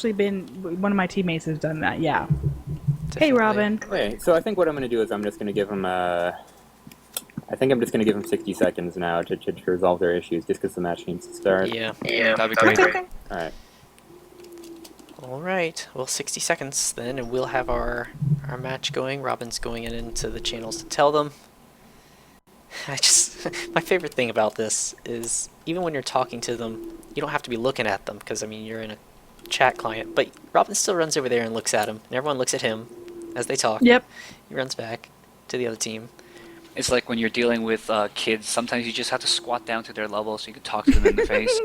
actually been one of my teammates has done that. Yeah. Definitely. Hey, Robin. Okay, so I think what I'm going to do is I'm just going to give them I think I'm just going to give them 60 seconds now to resolve their issues, just because the match needs to start. Yeah, that'd be great. Okay. All right. All right. Well, 60 seconds then, and we'll have our match going. Robin's going into the channels to tell them. My favorite thing about this is even when you're talking to them, you don't have to be looking at them because I mean you're in a chat client, but Robin still runs over there and looks at him, and everyone looks at him as they talk. Yep. He runs back to the other team. It's like when you're dealing with kids, sometimes you just have to squat down to their level so you can talk to them in the face.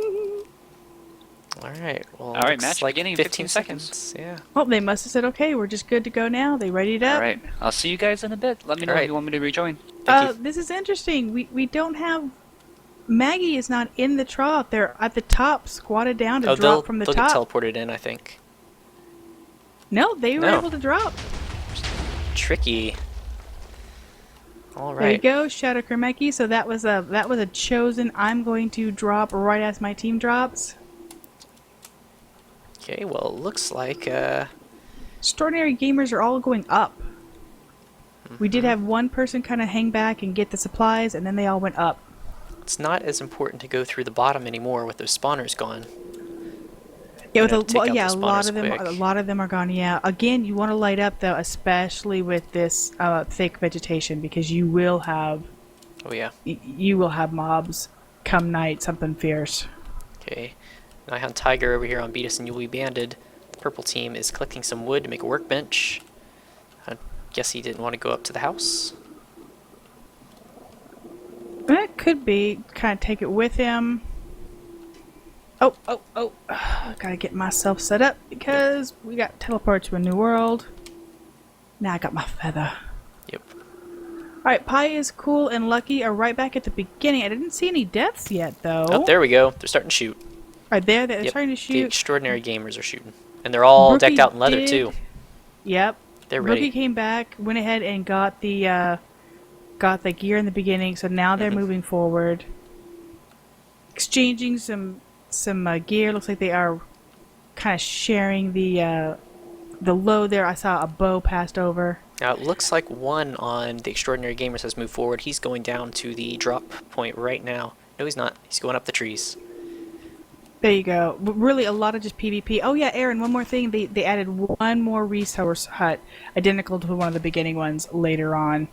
Alright, well, all right, match like beginning in 15 seconds. Yeah. Well, they must have said, okay, we're just good to go now. They readied up. All right, I'll see you guys in a bit. Let me know if you want me to rejoin. This is interesting. We don't have... Maggie is not in the trough. They're at the top, squatted down to drop from the they'll top. Get teleported in, I think. No, they were able to drop. Tricky. All right. There you go, Shadow Kermeki. So that was a chosen. I'm going to drop right as my team drops. Okay, well, it looks like Extraordinary Gamers are all going up. We did have one person kind of hang back and get the supplies, and then they all went up. it's not as important to go through the bottom anymore with those spawners gone. Yeah, a lot of them are gone. Yeah, again, you want to light up though, especially with this thick vegetation, because you will have. Oh yeah. You will have mobs come night, something fierce. Okay, Nihon Tiger over here on Beat Us and You'll Be Banded. The purple team is collecting some wood to make a workbench. I guess he didn't want to go up to the house. That could be. Kind of take it with him. Oh. Gotta get myself set up because we got teleport to a new world. Now I got my feather. Yep. Alright, Pi is cool and Lucky are right back at the beginning. I didn't see any deaths yet, though. Oh, there we go. They're starting to shoot. Right there, they're starting to shoot. The extraordinary gamers are shooting. And they're all decked out in leather, too. Yep. They're ready. Rookie came back, went ahead and got the gear in the beginning, so now they're moving forward. Exchanging some gear. Looks like they are kind of sharing the load there. I saw a bow passed over. Now it looks like one on the Extraordinary Gamers has moved forward. He's going down to the drop point right now. No, he's not. He's going up the trees. There you go. But really, a lot of just PvP. Oh yeah, Aaron, one more thing. They added one more resource hut, identical to one of the beginning ones later on.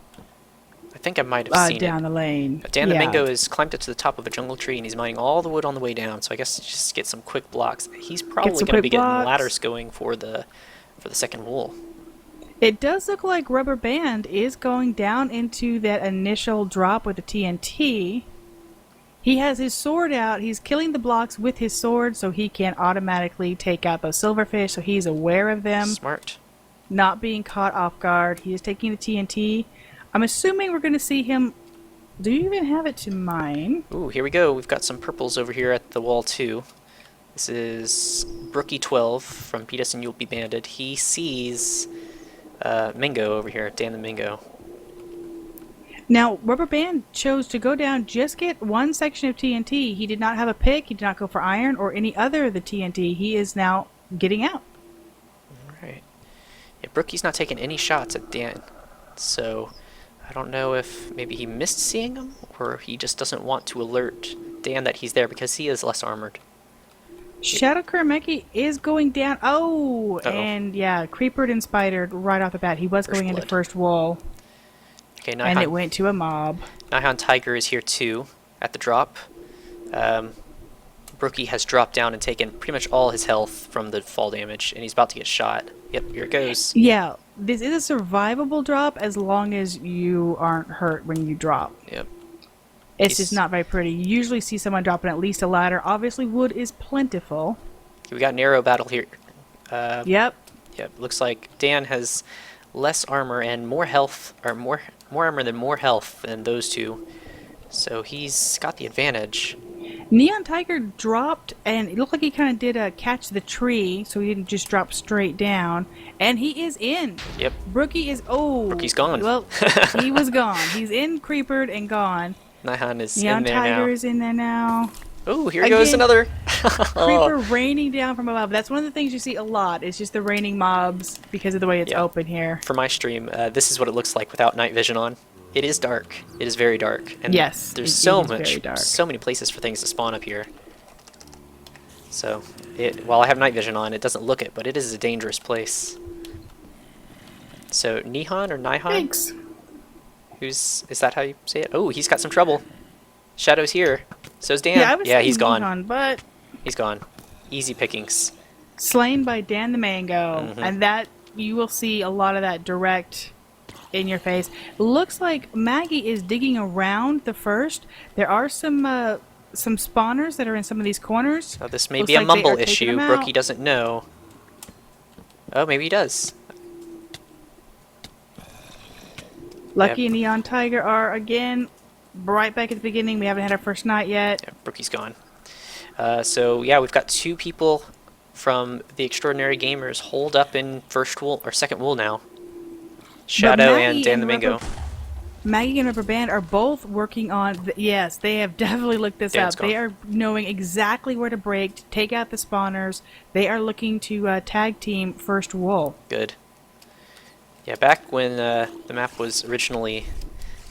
I think I might have seen down the lane. Dan the Mingo has climbed up to the top of a jungle tree and he's mining all the wood on the way down. So I guess just get some quick blocks. He's probably going to be getting ladders going for the second wool. It does look like Rubber Band is going down into that initial drop with the TNT. He has his sword out. He's killing the blocks with his sword so he can automatically take out those silverfish, so he's aware of them. Smart. Not being caught off guard. He is taking the TNT. I'm assuming we're going to see him... Do you even have it to mine? Ooh, here we go. We've got some purples over here at the wall, too. This is Brookie12 from Beat Us and You'll Be Banded. He sees Mingo over here, Dan the Mingo. Now, Rubber Band chose to go down, just get one section of TNT. He did not have a pick. He did not go for iron or any other of the TNT. He is now getting out. Alright. Yeah, Brookie's not taking any shots at Dan. So... I don't know if maybe he missed seeing him, or he just doesn't want to alert Dan that he's there because he is less armored. Shadow Kurameki is going down. Oh, and yeah, Creepered and Spidered right off the bat. He was going into first wall. Okay, and it went to a mob. Nihon Tiger is here too, at the drop. Brookie has dropped down and taken pretty much all his health from the fall damage, and he's about to get shot. Yep, here it goes. Yeah, this is a survivable drop as long as you aren't hurt when you drop. Yep. It's just not very pretty. You usually see someone dropping at least a ladder. Obviously, wood is plentiful. Okay, we got an arrow battle here. Yep. Yep, looks like Dan has less armor and more health, or more armor than more health than those two. So he's got the advantage. Neon Tiger dropped, and it looked like he kind of did a catch the tree, so he didn't just drop straight down. And he is in. Yep. Brookie is... Oh. Brookie's gone. Well, he was gone. He's in, Creepered, and gone. Nihon is Neon in there now. Neon Tiger is in there now. Oh, here goes another. Creeper raining down from above. That's one of the things you see a lot. It's just the raining mobs because of the way it's Yeah. open here. For my stream, this is what it looks like without night vision on. It is dark. It is very dark. And Yes, there's it so is very dark. so many places for things to spawn up here. So, while I have night vision on, it doesn't look it, but it is a dangerous place. So, Nihon or Nihon? Thanks. Is that how you say it? Oh, he's got some trouble. Shadow's here. So's Dan. Yeah, I was he's saying gone. Nihon, but He's gone. Easy pickings. slain by Dan the Mango, Mhm. and that you will see a lot of that direct in your face. Looks like Maggie is digging around the first. There are some spawners that are in some of these corners. So this may Looks be a like they mumble are taking issue. them out. Brookie doesn't know. Oh, maybe he does. Lucky and Neon Tiger are again right back at the beginning. We haven't had our first night yet. Yeah, Brookie's gone. So yeah, we've got 2 people from the Extraordinary Gamers holed up in first wool or second wool now. Shadow and Maggie Dan the and Mango. Maggie and Rubber Band are both working on. Yes, they have definitely looked this Dan's up. They gone. are knowing exactly where to break, to take out the spawners. They are looking to tag team first wool. Good. Yeah, back when the map was originally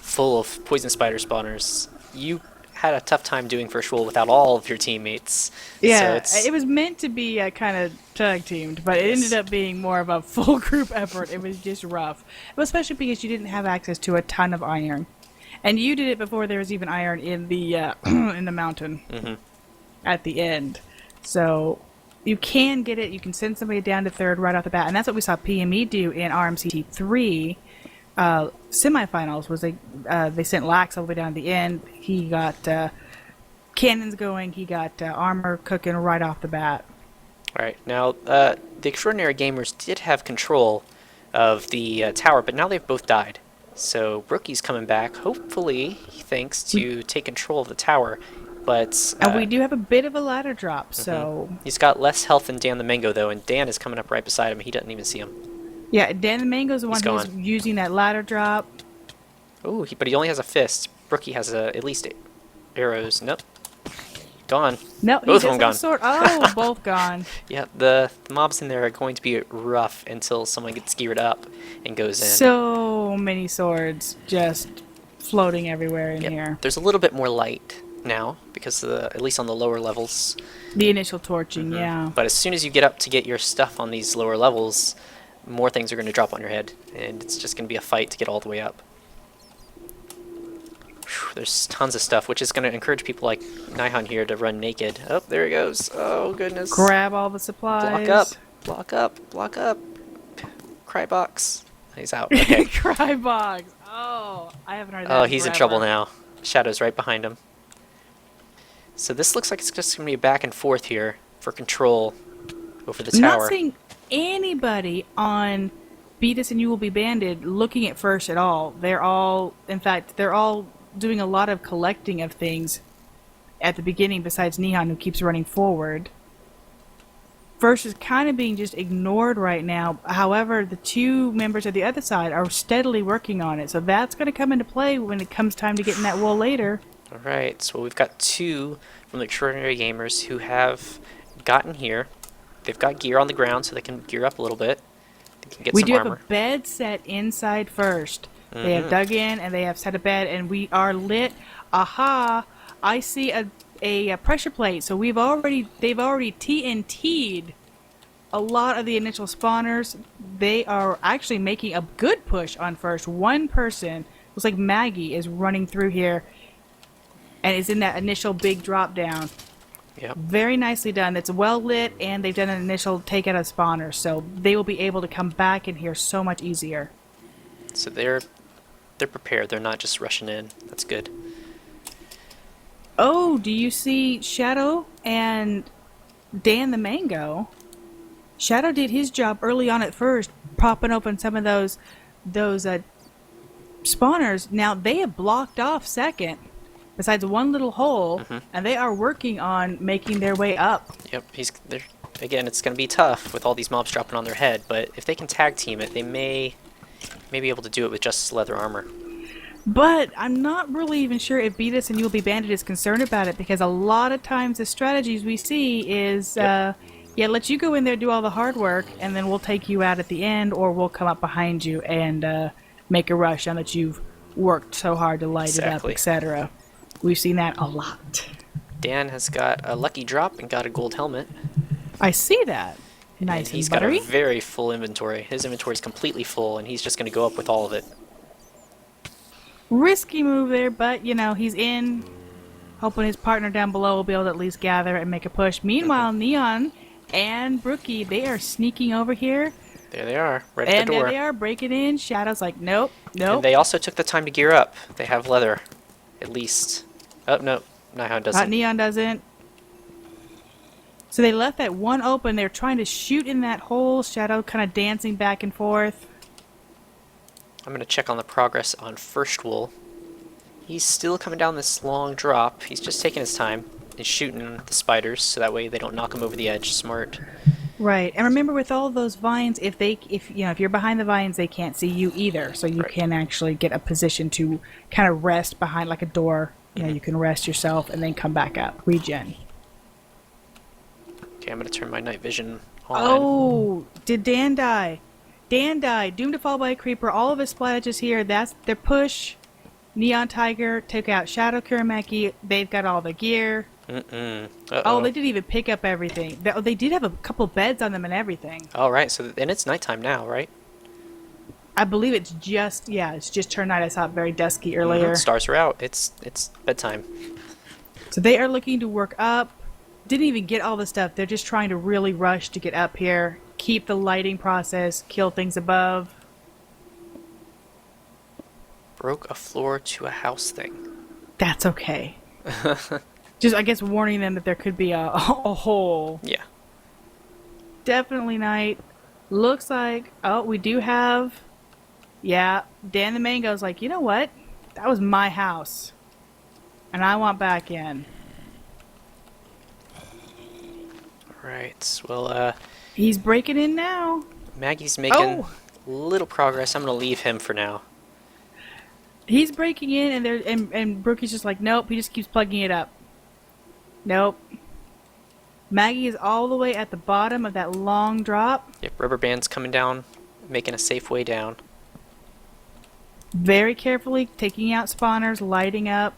full of poison spider spawners, you had a tough time doing first wool without all of your teammates. Yeah, so it was meant to be kind of tag teamed, but it ended up being more of a full group effort. It was just rough, especially because you didn't have access to a ton of iron, and you did it before there was even iron in the in the mountain at the end. So you can get it. You can send somebody down to third right off the bat, and that's what we saw PME do in RMCT 3 semifinals. Was they sent Lax all the way down to the end. He got cannons going. He got armor cooking right off the bat. Alright, now the Extraordinary Gamers did have control of the tower, but now they've both died. So Brookie's coming back, hopefully, he thinks, to take control of the tower. But And we do have a bit of a ladder drop, so he's got less health than Dan the Mango, though, and Dan is coming up right beside him. He doesn't even see him. yeah, Dan the Mango's the one He's who's gone. using that ladder drop. Ooh, but he only has a fist. Brookie has at least arrows. Nope. Gone. No, he Both does of them have a sword. Oh, both gone. Yeah, the mobs in there are going to be rough until someone gets geared up and goes in. So many swords just floating everywhere in Yep. here. There's a little bit more light now because at least on the lower levels. The initial torching, yeah. But as soon as you get up to get your stuff on these lower levels, more things are going to drop on your head, and it's just going to be a fight to get all the way up. Whew, there's tons of stuff, which is going to encourage people like Nihon here to run naked. Oh, there he goes. Oh, goodness. Grab all the supplies. Block up. Block up. Block up. Crybox. He's out. Okay. Crybox. Oh, I haven't heard that. Oh, in he's in forever. trouble now. Shadow's right behind him. So this looks like it's just going to be back and forth here for control over the tower. Not seeing anybody on Beat Us and You Will Be Banded looking at first at all. They're all, in fact, they're all doing a lot of collecting of things at the beginning besides Nihon, who keeps running forward. First is kind of being just ignored right now. However, the 2 members of the other side are steadily working on it. So that's going to come into play when it comes time to get in that wool later. Alright, so we've got 2 from the Extraordinary Gamers who have gotten here. They've got gear on the ground so they can gear up a little bit. They can get We some do armor. have a bed set inside first. They have dug in and they have set a bed, and we are lit. Aha! I see a pressure plate. So they've already TNT'd a lot of the initial spawners. They are actually making a good push on first. One person, looks like Maggie, is running through here and is in that initial big drop down. Yep. Very nicely done. That's well lit, and they've done an initial take out of spawners, so they will be able to come back in here so much easier. So they're prepared. They're not just rushing in. That's good. Oh, do you see Shadow and Dan the Mango? Shadow did his job early on at first, popping open some of those spawners. Now they have blocked off second, besides one little hole, and they are working on making their way up. Yep, again, it's going to be tough with all these mobs dropping on their head, but if they can tag team it, they may be able to do it with just leather armor. But I'm not really even sure if Beatus and You'll Be Banded is concerned about it, because a lot of times the strategies we see is, Yep. yeah, let you go in there, do all the hard work, and then we'll take you out at the end, or we'll come up behind you and make a rush on that you've worked so hard to light it up, Exactly. etc. We've seen that a lot. Dan has got a lucky drop and got a gold helmet. I see that. Nice And he's and got buttery. a very full inventory. His inventory is completely full, and he's just going to go up with all of it. Risky move there, but, you know, he's in, hoping his partner down below will be able to at least gather and make a push. Meanwhile, Neon and Brookie, they are sneaking over here. There they are, right at And the door. there they are, breaking in. Shadow's like, nope, nope. And they also took the time to gear up. They have leather, at least. Oh, no. Nighthawk doesn't. Neon doesn't. So they left that one open. They're trying to shoot in that hole. Shadow kind of dancing back and forth. I'm going to check on the progress on First Wool. He's still coming down this long drop. He's just taking his time and shooting the spiders so that way they don't knock him over the edge. Smart. Right. And remember, with all those vines, if you're behind the vines, they can't see you either. So you Right. can actually get a position to kind of rest behind, like a door. You know, you can rest yourself and then come back up. Regen. Okay, I'm going to turn my night vision on. Oh, did Dan die? Dan died. Doomed to fall by a creeper. All of his splattages here. That's their push. Neon Tiger took out Shadow Kuramaki. They've got all the gear. Mm-mm. Oh, Uh-oh. they didn't even pick up everything. They did have a couple beds on them and everything. All right, so and it's nighttime now, right? I believe it's just turned night. I saw it very dusky earlier. Stars are out. It's bedtime. So they are looking to work up. Didn't even get all the stuff. They're just trying to really rush to get up here. Keep the lighting process. Kill things above. Broke a floor to a house thing. That's okay. Just, I guess, warning them that there could be a hole. Yeah. Definitely night. Looks like, oh, we do have, yeah, Dan the Mango's like, you know what? That was my house. And I want back in. Right. Well, He's breaking in now. Maggie's making Oh! little progress. I'm going to leave him for now. He's breaking in, and Brookie's just like, nope, he just keeps plugging it up. Nope. Maggie is all the way at the bottom of that long drop. Yep, rubber band's coming down, making a safe way down. Very carefully taking out spawners, lighting up.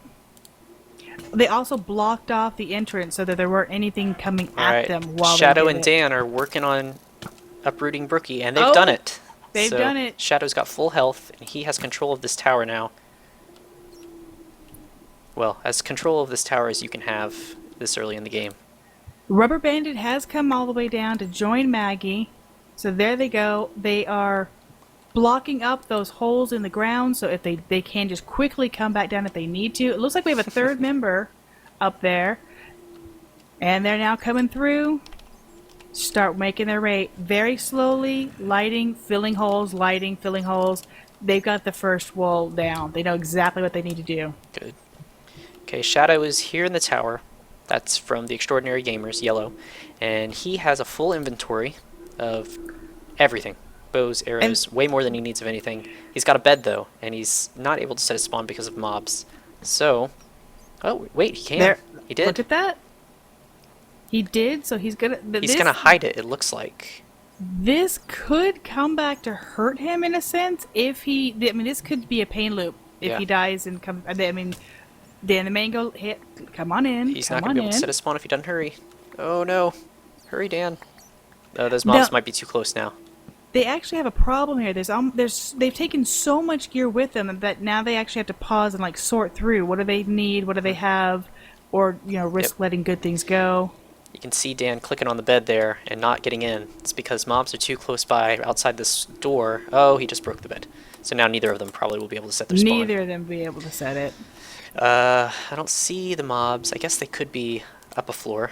They also blocked off the entrance so that there weren't anything coming at Alright, them while Shadow they and did it. Dan are working on uprooting Brookie, and they've Oh, done it. they've So, done it. Shadow's got full health, and he has control of this tower now. Well, as control of this tower as you can have this early in the game. Rubber Banded has come all the way down to join Maggie. So there they go. They are blocking up those holes in the ground, so if they can just quickly come back down if they need to. It looks like we have a third member up there. And they're now coming through. Start making their way very slowly, lighting, filling holes, lighting, filling holes. They've got the first wall down. They know exactly what they need to do. Good. Okay, Shadow is here in the tower. That's from the Extraordinary Gamers, yellow. And he has a full inventory of everything. Bows, arrows, way more than he needs of anything. He's got a bed, though, and he's not able to set his spawn because of mobs. So... Oh, wait, he can. There. He did. Look at that. He did, so he's gonna... He's gonna hide it, it looks like. This could come back to hurt him in a sense if he... I mean, this could be a pain loop if Yeah. he dies and comes... I mean, Dan the Mango hit... Come on in. He's come not gonna on be able to in. set his spawn if he doesn't hurry. Oh no. Hurry, Dan. Oh, those mobs No. might be too close now. They actually have a problem here. They've taken so much gear with them that now they actually have to pause and like sort through what do they need, what do they have, or risk Yep. letting good things go. You can see Dan clicking on the bed there and not getting in. It's because mobs are too close by outside this door. Oh, he just broke the bed. So now neither of them probably will be able to set their spawn. Neither of them be able to set it. I don't see the mobs. I guess they could be up a floor.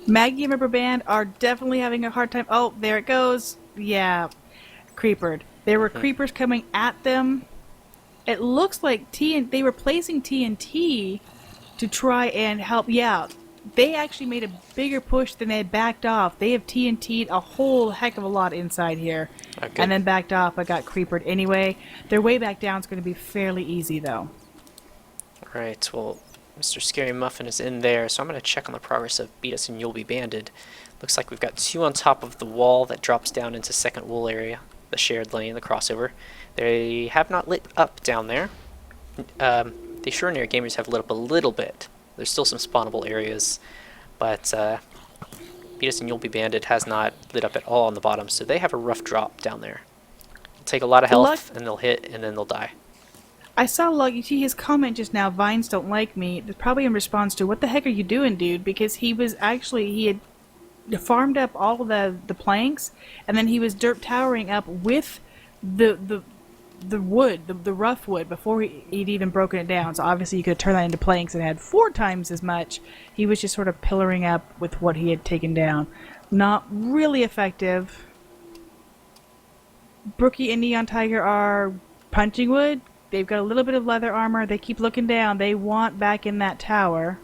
Maggie and Rubber Band are definitely having a hard time. Oh, there it goes. Yeah, creepered. There were creepers coming at them. It looks like they were placing TNT to try and help. Yeah, they actually made a bigger push than they had backed off. They have TNT'd a whole heck of a lot inside here. Okay. And then backed off, but got creepered anyway. Their way back down is going to be fairly easy, though. Alright, well, Mr. Scary Muffin is in there, so I'm going to check on the progress of Beat Us and You'll Be Banded. Looks like we've got 2 on top of the wall that drops down into second wool area, the shared lane, the crossover. They have not lit up down there. The extraordinary gamers have lit up a little bit. There's still some spawnable areas, but Beat Us and You'll Be Banded has not lit up at all on the bottom, so they have a rough drop down there. They'll take a lot of health, and they'll hit, and then they'll die. I saw you see his comment just now, Vines don't like me. That's probably in response to, what the heck are you doing, dude? Because he had farmed up all the planks, and then he was dirt towering up with the wood, the rough wood, before he'd even broken it down. So obviously you could turn that into planks and had 4 times as much. He was just sort of pillaring up with what he had taken down. Not really effective. Brookie and Neon Tiger are punching wood. They've got a little bit of leather armor. They keep looking down. They want back in that tower.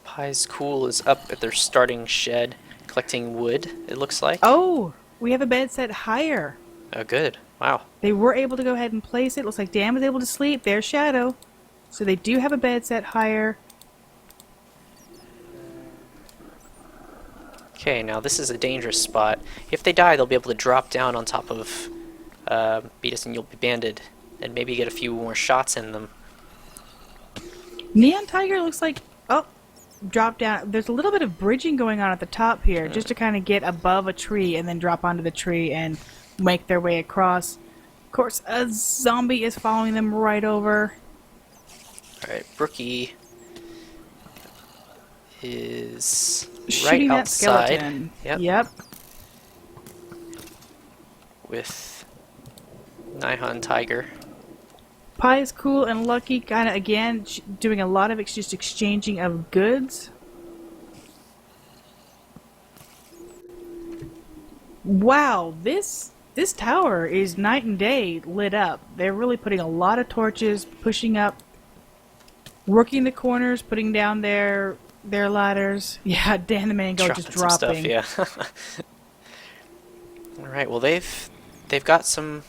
Pie's Cool is up at their starting shed collecting wood, it looks like. Oh, we have a bed set higher. Oh, good. Wow. They were able to go ahead and place it. Looks like Dan was able to sleep. There's Shadow. So they do have a bed set higher. Okay, now this is a dangerous spot. If they die, they'll be able to drop down on top of Beat Us and You'll Be Banded, and maybe get a few more shots in them. Neon Tiger looks like, drop down. There's a little bit of bridging going on at the top here, just to kind of get above a tree and then drop onto the tree and make their way across. Of course, a zombie is following them right over. Alright, Brookie is Shooting right that outside. skeleton. Yep. With Nihon Tiger. Pie is Cool and Lucky, kind of again doing a lot of just exchanging of goods. Wow, this tower is night and day lit up. They're really putting a lot of torches, pushing up, working the corners, putting down their ladders. Yeah, Dan the Mango just dropping. Some stuff, yeah. All right, well they've got some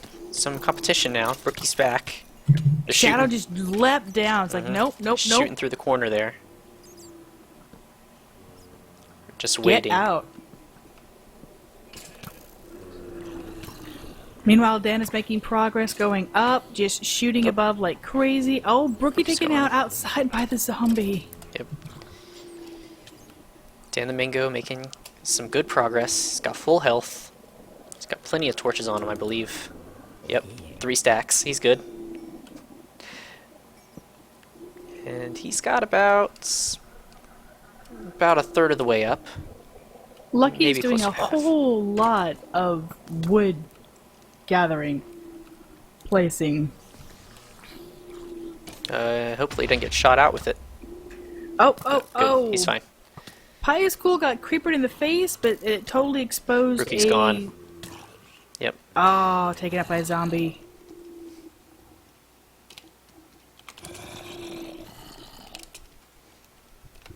competition now. Brookie's back. They're Shadow shooting. just leapt down. It's like nope. Shooting through the corner there. Just Get waiting. out. Meanwhile, Dan is making progress, going up, just shooting above like crazy. Oh, Brookie taken out outside by the zombie. Yep. Dan the Mango making some good progress. He's got full health. He's got plenty of torches on him, I believe. Yep, 3 stacks. He's good. And he's got about a third of the way up. Lucky's Maybe doing close a to half. whole lot of wood gathering, placing. Hopefully he didn't get shot out with it. Oh! He's fine. Pie is Cool got creepered in the face, but it totally exposed Rookie's gone. Yep. Oh, taken out by a zombie.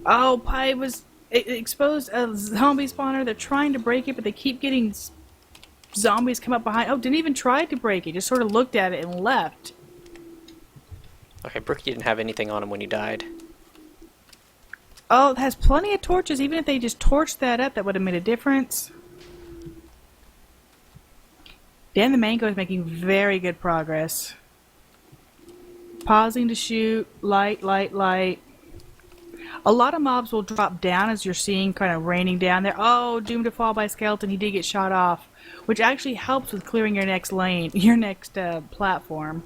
Oh, Pie was exposed a zombie spawner. They're trying to break it, but they keep getting zombies come up behind. Oh, didn't even try to break it. Just sort of looked at it and left. Okay, Brookie didn't have anything on him when he died. Oh, it has plenty of torches. Even if they just torched that up, that would have made a difference. Dan the Mango is making very good progress. Pausing to shoot. Light. A lot of mobs will drop down as you're seeing kind of raining down there. Oh, doomed to fall by skeleton. He did get shot off, which actually helps with clearing your next lane, your next platform.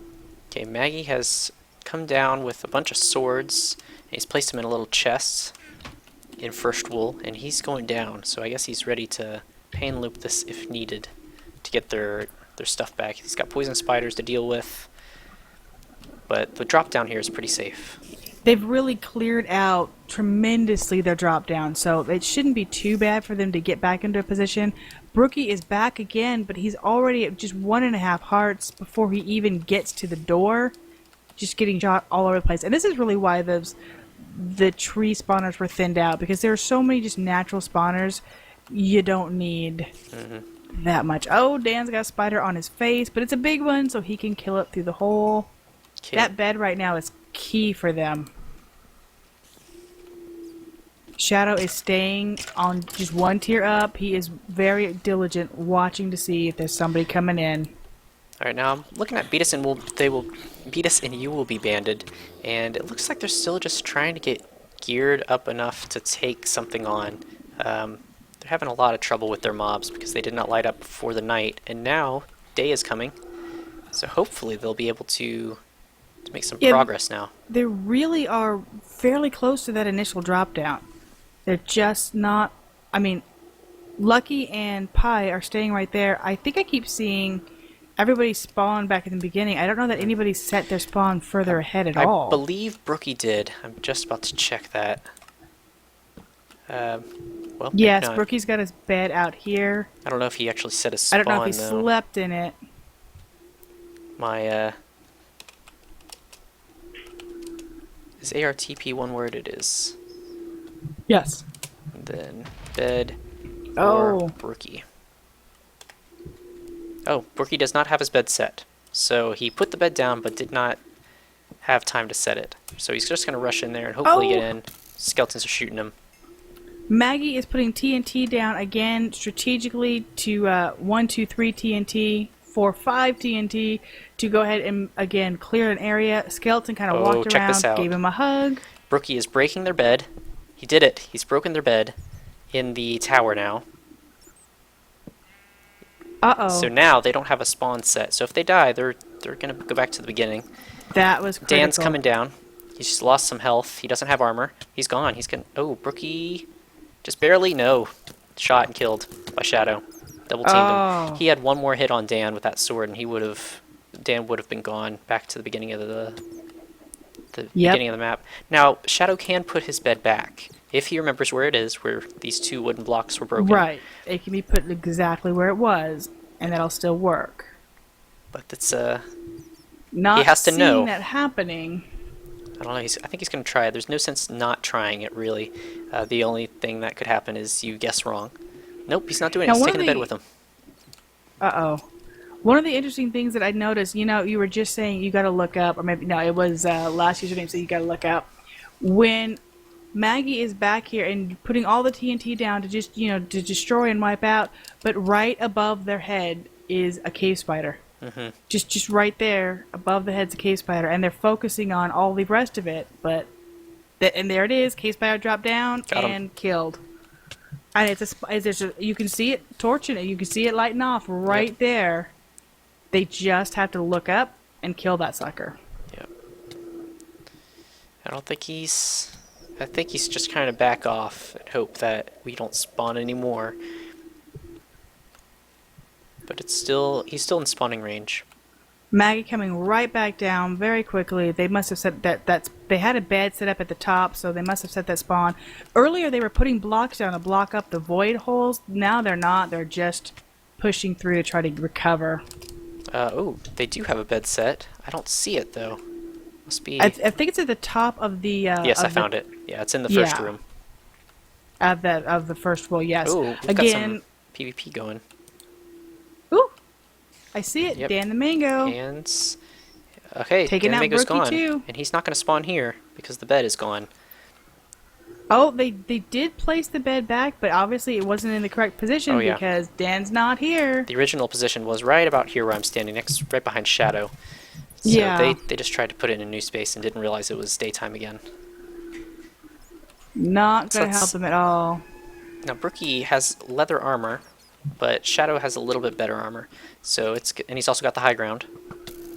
Okay, Maggie has come down with a bunch of swords. And he's placed them in a little chest in first wool, and he's going down. So I guess he's ready to pain loop this if needed to get their stuff back. He's got poison spiders to deal with, but the drop down here is pretty safe. They've really cleared out tremendously their drop down, so it shouldn't be too bad for them to get back into a position. Brookie is back again, but he's already at just 1.5 hearts before he even gets to the door. Just getting shot all over the place. And this is really why the tree spawners were thinned out, because there are so many just natural spawners. You don't need that much. Oh, Dan's got a spider on his face, but it's a big one, so he can kill it through the hole. Okay. That bed right now is key for them. Shadow is staying on just one tier up. He is very diligent, watching to see if there's somebody coming in. All right, now I'm looking at Beat Us and Beat Us and You will be banded, and it looks like they're still just trying to get geared up enough to take something on. They're having a lot of trouble with their mobs because they did not light up before the night, and now day is coming, so hopefully they'll be able to make some progress now. They really are fairly close to that initial drop down. They're just not. I mean, Lucky and Pi are staying right there. I think I keep seeing everybody spawn back in the beginning. I don't know that anybody set their spawn further ahead at all. I believe Brookie did. I'm just about to check that. Well, yes, no, Brookie's got his bed out here. I don't know if he actually set his spawn. I don't know if he though. slept in it. My is ARTP one word? It is. Yes. And then bed. Oh. Or Brookie. Oh, Brookie does not have his bed set. So he put the bed down but did not have time to set it. So he's just going to rush in there and hopefully get in. Skeletons are shooting him. Maggie is putting TNT down again strategically to 1, 2, 3 TNT, 4, 5 TNT to go ahead and again clear an area. Skeleton kind of walked check around, this out. gave him a hug. Brookie is breaking their bed. He did it. He's broken their bed in the tower now. Uh-oh. So now they don't have a spawn set. So if they die, they're going to go back to the beginning. That was critical. Dan's coming down. He's just lost some health. He doesn't have armor. He's gone. He's going. Oh, Brookie, just barely. No, shot and killed by Shadow. Double teamed him. He had one more hit on Dan with that sword, and Dan would have been gone back to the beginning of the beginning of the map. Now Shadow can put his bed back if he remembers where it is, where these 2 wooden blocks were broken. Right. It can be put exactly where it was, and that'll still work. But it's Not he has to seeing know that happening. I don't know. I think he's going to try it. There's no sense not trying it, really. The only thing that could happen is you guess wrong. Nope, he's not doing it. He's taking the bed with him. Uh-oh. One of the interesting things that I noticed, you know, you were just saying you got to look up, or maybe, no, it was last username said you got to look up. When Maggie is back here and putting all the TNT down to just, to destroy and wipe out, but right above their head is a cave spider. Mm-hmm. Just right there above the head's a cave spider, and they're focusing on all the rest of it, but and there it is, cave spider dropped down and killed. And you can see it torching it, you can see it lighting off right there. They just have to look up and kill that sucker. Yep. I think he's just trying to back off and hope that we don't spawn anymore. But he's still in spawning range. Maggie coming right back down very quickly. They must have set they had a bed set up at the top, so they must have set that spawn. Earlier they were putting blocks down to block up the void holes. Now they're not. They're just pushing through to try to recover. Oh, they do have a bed set. I don't see it though. Must be. I think it's at the top of the. Yes, I found it. Yeah, it's in the first room. Of the first wall, yes. Oh, we've got some PvP going. Ooh, I see it. Yep. Dan the Mango. And okay, taking Dan the out Mango's Brookie gone, too. and he's not going to spawn here because the bed is gone. Oh, they did place the bed back, but obviously it wasn't in the correct position because Dan's not here. The original position was right about here where I'm standing, right behind Shadow. So they just tried to put it in a new space and didn't realize it was daytime again. Not going to help them at all. Now Brookie has leather armor, but Shadow has a little bit better armor. So and he's also got the high ground.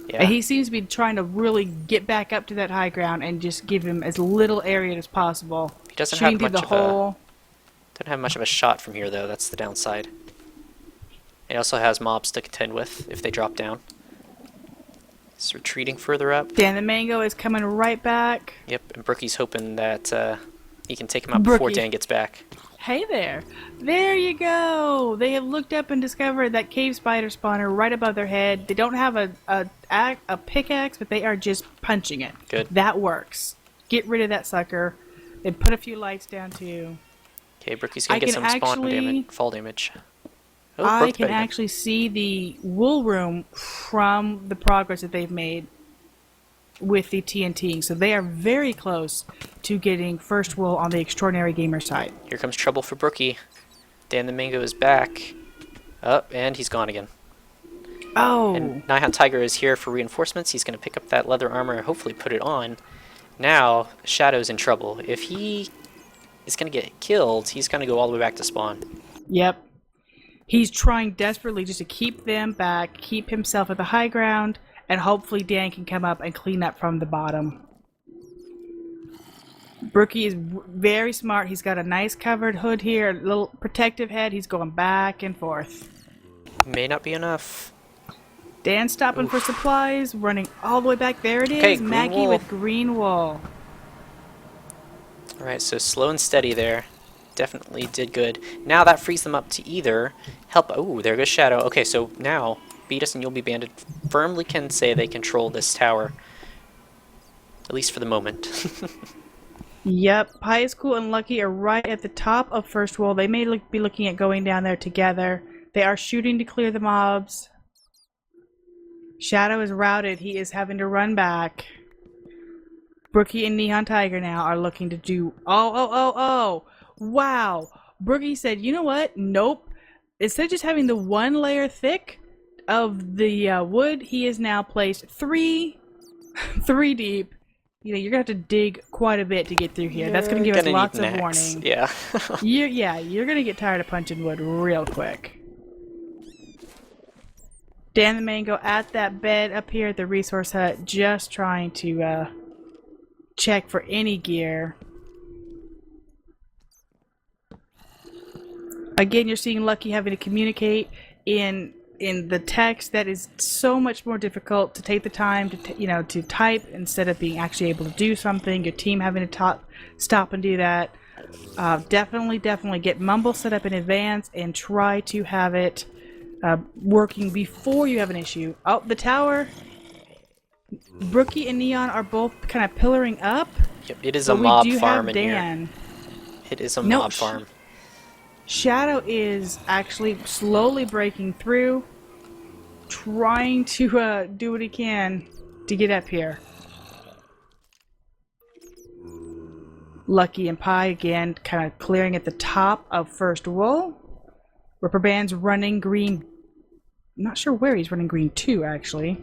Yeah. And he seems to be trying to really get back up to that high ground and just give him as little area as possible. He doesn't Shooting have much through the hole. Don't have much of a shot from here though. That's the downside. He also has mobs to contend with if they drop down. He's retreating further up. Dan the Mango is coming right back. Yep, and Brookie's hoping that he can take him out before Dan gets back. Hey there. There you go. They have looked up and discovered that cave spider spawner right above their head. They don't have a pickaxe, but they are just punching it. Good. That works. Get rid of that sucker. And put a few lights down too. Okay, Brookie's gonna I get can some spawn actually- damage, fall damage. Oh, I broke the can bed again. actually see the wool room from the progress that they've made with the TNT. So they are very close to getting first wool on the Extraordinary Gamer side. Here comes trouble for Brookie. Dan the Mango is back. Up, and he's gone again. Oh, And Nihon Tiger is here for reinforcements. He's going to pick up that leather armor and hopefully put it on. Now, Shadow's in trouble. If he is going to get killed, he's going to go all the way back to spawn. yep. He's trying desperately just to keep them back, keep himself at the high ground, and hopefully Dan can come up and clean up from the bottom. Brookie is very smart. He's got a nice covered hood here, a little protective head. He's going back and forth. May not be enough. Dan stopping for supplies, running all the way back. There it is. Okay, green Maggie wool. with green wool. Alright, so slow and steady there. Definitely did good. Now that frees them up to either help... Oh, there goes Shadow. Okay, so now Beatus and You'll Be Banded firmly can say they control this tower. At least for the moment. Yep, Pious, Cool, and Lucky are right at the top of first wall. They may be looking at going down there together. They are shooting to clear the mobs. Shadow is routed. He is having to run back. Brookie and Neon Tiger now are looking to do... Oh! Wow! Brookie said, you know what? Nope. Instead of just having the one layer thick of the wood, he is now placed three deep. You know, you're gonna have to dig quite a bit to get through here. That's gonna give us Gonna lots need of an axe. warning. Yeah. You're gonna get tired of punching wood real quick. Dan the Mango at that bed up here at the resource hut, just trying to check for any gear. Again, you're seeing Lucky having to communicate in the text. That is so much more difficult to take the time to to type instead of being actually able to do something. Your team having to stop and do that. Definitely get Mumble set up in advance and try to have it working before you have an issue. Oh, the tower. Brookie and Neon are both kind of pillaring up. Yep, it is but a mob we do farm have in Dan. here. It is a No, mob farm. Shadow is actually slowly breaking through, trying to do what he can to get up here. Lucky and Pie again kind of clearing at the top of first wool. Ripper Band's running green. Not sure where he's running green to, actually.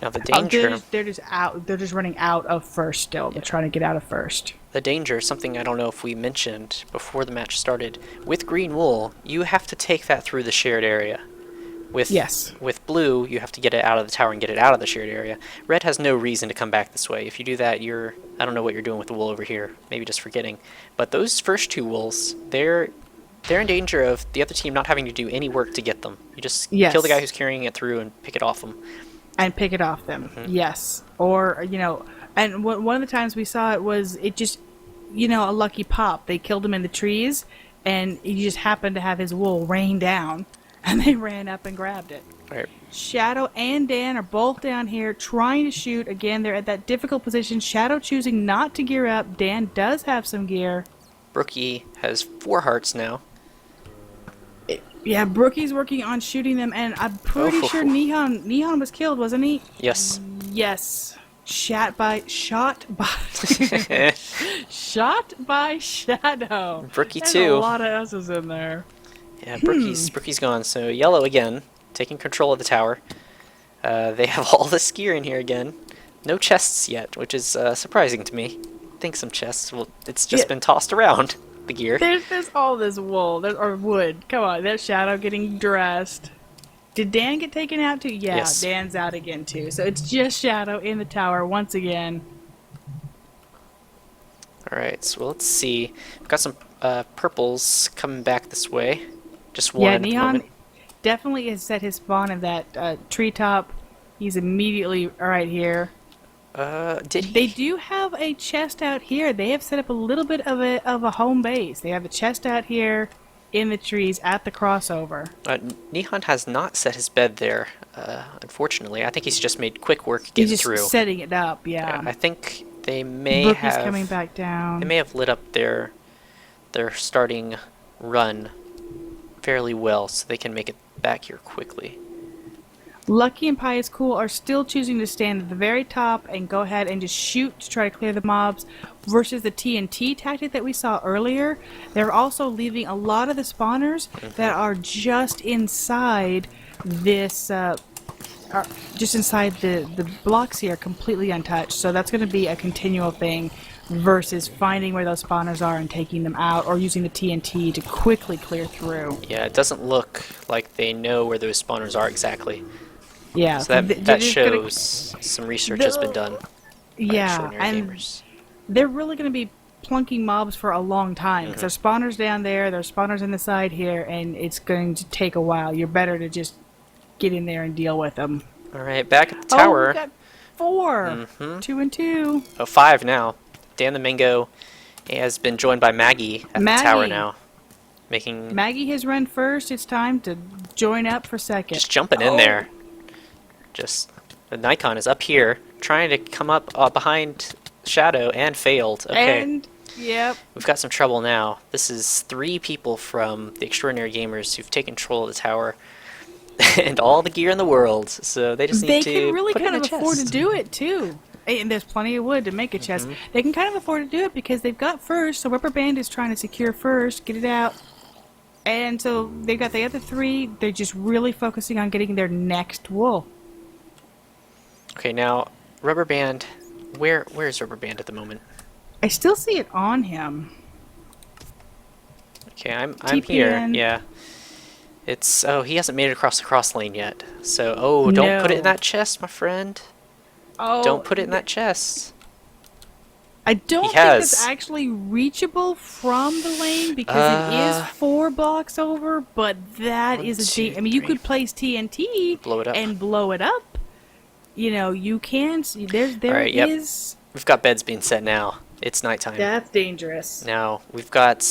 Now the danger... They're just out. They're just running out of first still. They're trying to get out of first. The danger, something I don't know if we mentioned before the match started. With green wool, you have to take that through the shared area. With blue, you have to get it out of the tower and get it out of the shared area. Red has no reason to come back this way. If you do that, I don't know what you're doing with the wool over here. Maybe just forgetting. But those first two wools, they're in danger of the other team not having to do any work to get them. You just kill the guy who's carrying it through and pick it off them. And pick it off them. Yes. Or, and one of the times we saw it just, a lucky pop. They killed him in the trees, and he just happened to have his wool rain down, and they ran up and grabbed it. Right. Shadow and Dan are both down here trying to shoot. Again, they're at that difficult position. Shadow choosing not to gear up. Dan does have some gear. Brookie has 4 hearts now. Yeah, Brookie's working on shooting them, and I'm pretty sure Neon was killed, wasn't he? Yes. Yes. Shot by Shadow. Brookie There's too. a lot of S's in there. Yeah, Brookie's gone. So yellow again, taking control of the tower. They have all this gear in here again. No chests yet, which is surprising to me. I think some chests. Well, it's just been tossed around. The gear. There's all this wool, or wood. Come on, there's Shadow getting dressed. Did Dan get taken out too? Yeah, yes. Dan's out again too. So it's just Shadow in the tower once again. Alright, so let's see. We've got some purples coming back this way. Just one at the Neon moment. definitely has set his spawn in that treetop. He's immediately right here. Did he? They do have a chest out here. They have set up a little bit of a home base. They have a chest out here. in the trees at the crossover. Nihon has not set his bed there, unfortunately. I think he's just made quick work He's getting just through. setting it up, yeah. I think they may Brookie's have coming back down. They may have lit up their starting run fairly well, so they can make it back here quickly. Lucky and Pious Cool are still choosing to stand at the very top and go ahead and just shoot to try to clear the mobs, versus the TNT tactic that we saw earlier. They're also leaving a lot of the spawners that are just inside this, just inside the blocks here, completely untouched. So that's going to be a continual thing, versus finding where those spawners are and taking them out, or using the TNT to quickly clear through. Yeah, it doesn't look like they know where those spawners are exactly. Yeah, So they're that just shows some research has been done. By Yeah, extraordinary and gamers. they're really going to be plunking mobs for a long time, because there's spawners down there, there's spawners in the side here, and it's going to take a while. You're better to just get in there and deal with them. All right, back at the Oh, tower. we got 4. 2 and 2. Oh, 5 now. Dan the Mango has been joined by Maggie at the tower Maggie. now, making Maggie has run first. It's time to join up for second. just jumping in there. Just the Nikon is up here trying to come up behind Shadow and failed. Okay, And, yep. we've got some trouble now. This is 3 people from the Extraordinary Gamers who've taken control of the tower and all the gear in the world. So they just need They to can really put it kind in of a afford to chest. do it, too. And there's plenty of wood to make a chest. They can kind of afford to do it because they've got first, so Rubber Band is trying to secure first, get it out. And so they've got the other 3, they're just really focusing on getting their next wool. Okay, now Rubber Band. Where's Rubber Band at the moment? I still see it on him. Okay, I'm here. TPN. Yeah. It's he hasn't made it across the cross lane yet. So don't put it in No. that chest, my friend. Oh, Don't put it in that chest. I don't think has. it's actually reachable from the lane because it is 4 blocks over, but that One, is a two, I mean, you three. could place TNT Blow it up. and blow it up. You know, you can. There Alright, yep. is. We've got beds being set now. It's nighttime. That's dangerous. Now we've got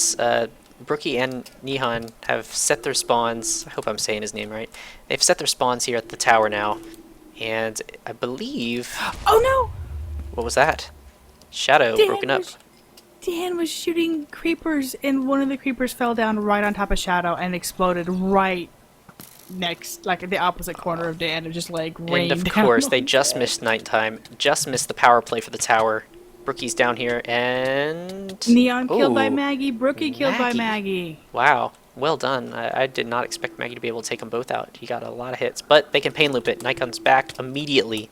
Brookie and Nihon have set their spawns. I hope I'm saying his name right. They've set their spawns here at the tower now, and I believe Oh no! what was that? Shadow broken up. Dan was shooting creepers, and one of the creepers fell down right on top of Shadow and exploded right next, like at the opposite corner of Dan. It just like rained And of down course, on they his just head. missed nighttime. Just missed the power play for the tower. Brookie's down here, and Neon killed by Ooh, Maggie. Brookie killed by Maggie. Maggie. Wow, well done. I did not expect Maggie to be able to take them both out. He got a lot of hits, but they can pain loop it. Nikon's back immediately.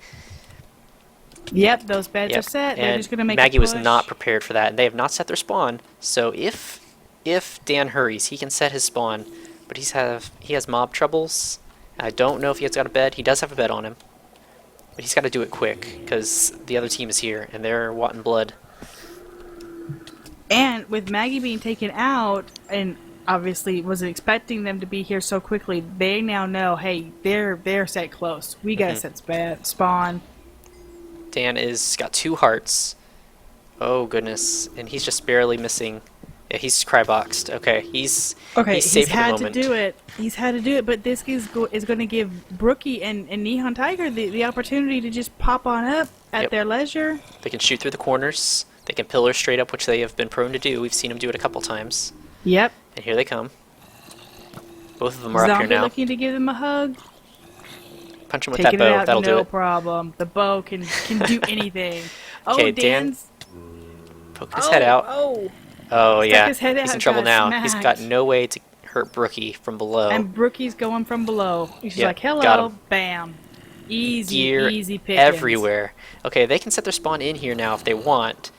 Yep, those beds Yep. are set. They're And just gonna make Maggie a was push. not prepared for that, and they have not set their spawn. So if Dan hurries, he can set his spawn, but he has mob troubles. I don't know if he has got a bed. He does have a bed on him, but he's got to do it quick because the other team is here and they're wanting blood. And with Maggie being taken out, and obviously wasn't expecting them to be here so quickly, they now know, hey, they're set close. We gotta set spawn. Dan is got 2 hearts. Oh goodness, and he's just barely missing. Yeah, he's cryboxed. Okay, he's safe for the had moment. to do it. He's had to do it, but this is going to give Brookie and Nihon Tiger the opportunity to just pop on up at Yep. their leisure. They can shoot through the corners. They can pillar straight up, which they have been prone to do. We've seen them do it a couple times. Yep. And here they come. Both of them are up Zombie here now. looking to give them a hug. Punch him with Taking that it bow. out, That'll no do it. problem. The bow can do anything. Oh, Okay, Dan- Dan's Poking his head out. Oh, Oh yeah, his head he's out, in trouble got now. He's smacked. got no way to hurt Brookie from below. and Brookie's going from below. She's Yep, like, got hello, him. bam. Easy, Gear easy pickings. everywhere. Okay, they can set their spawn in here now if they want,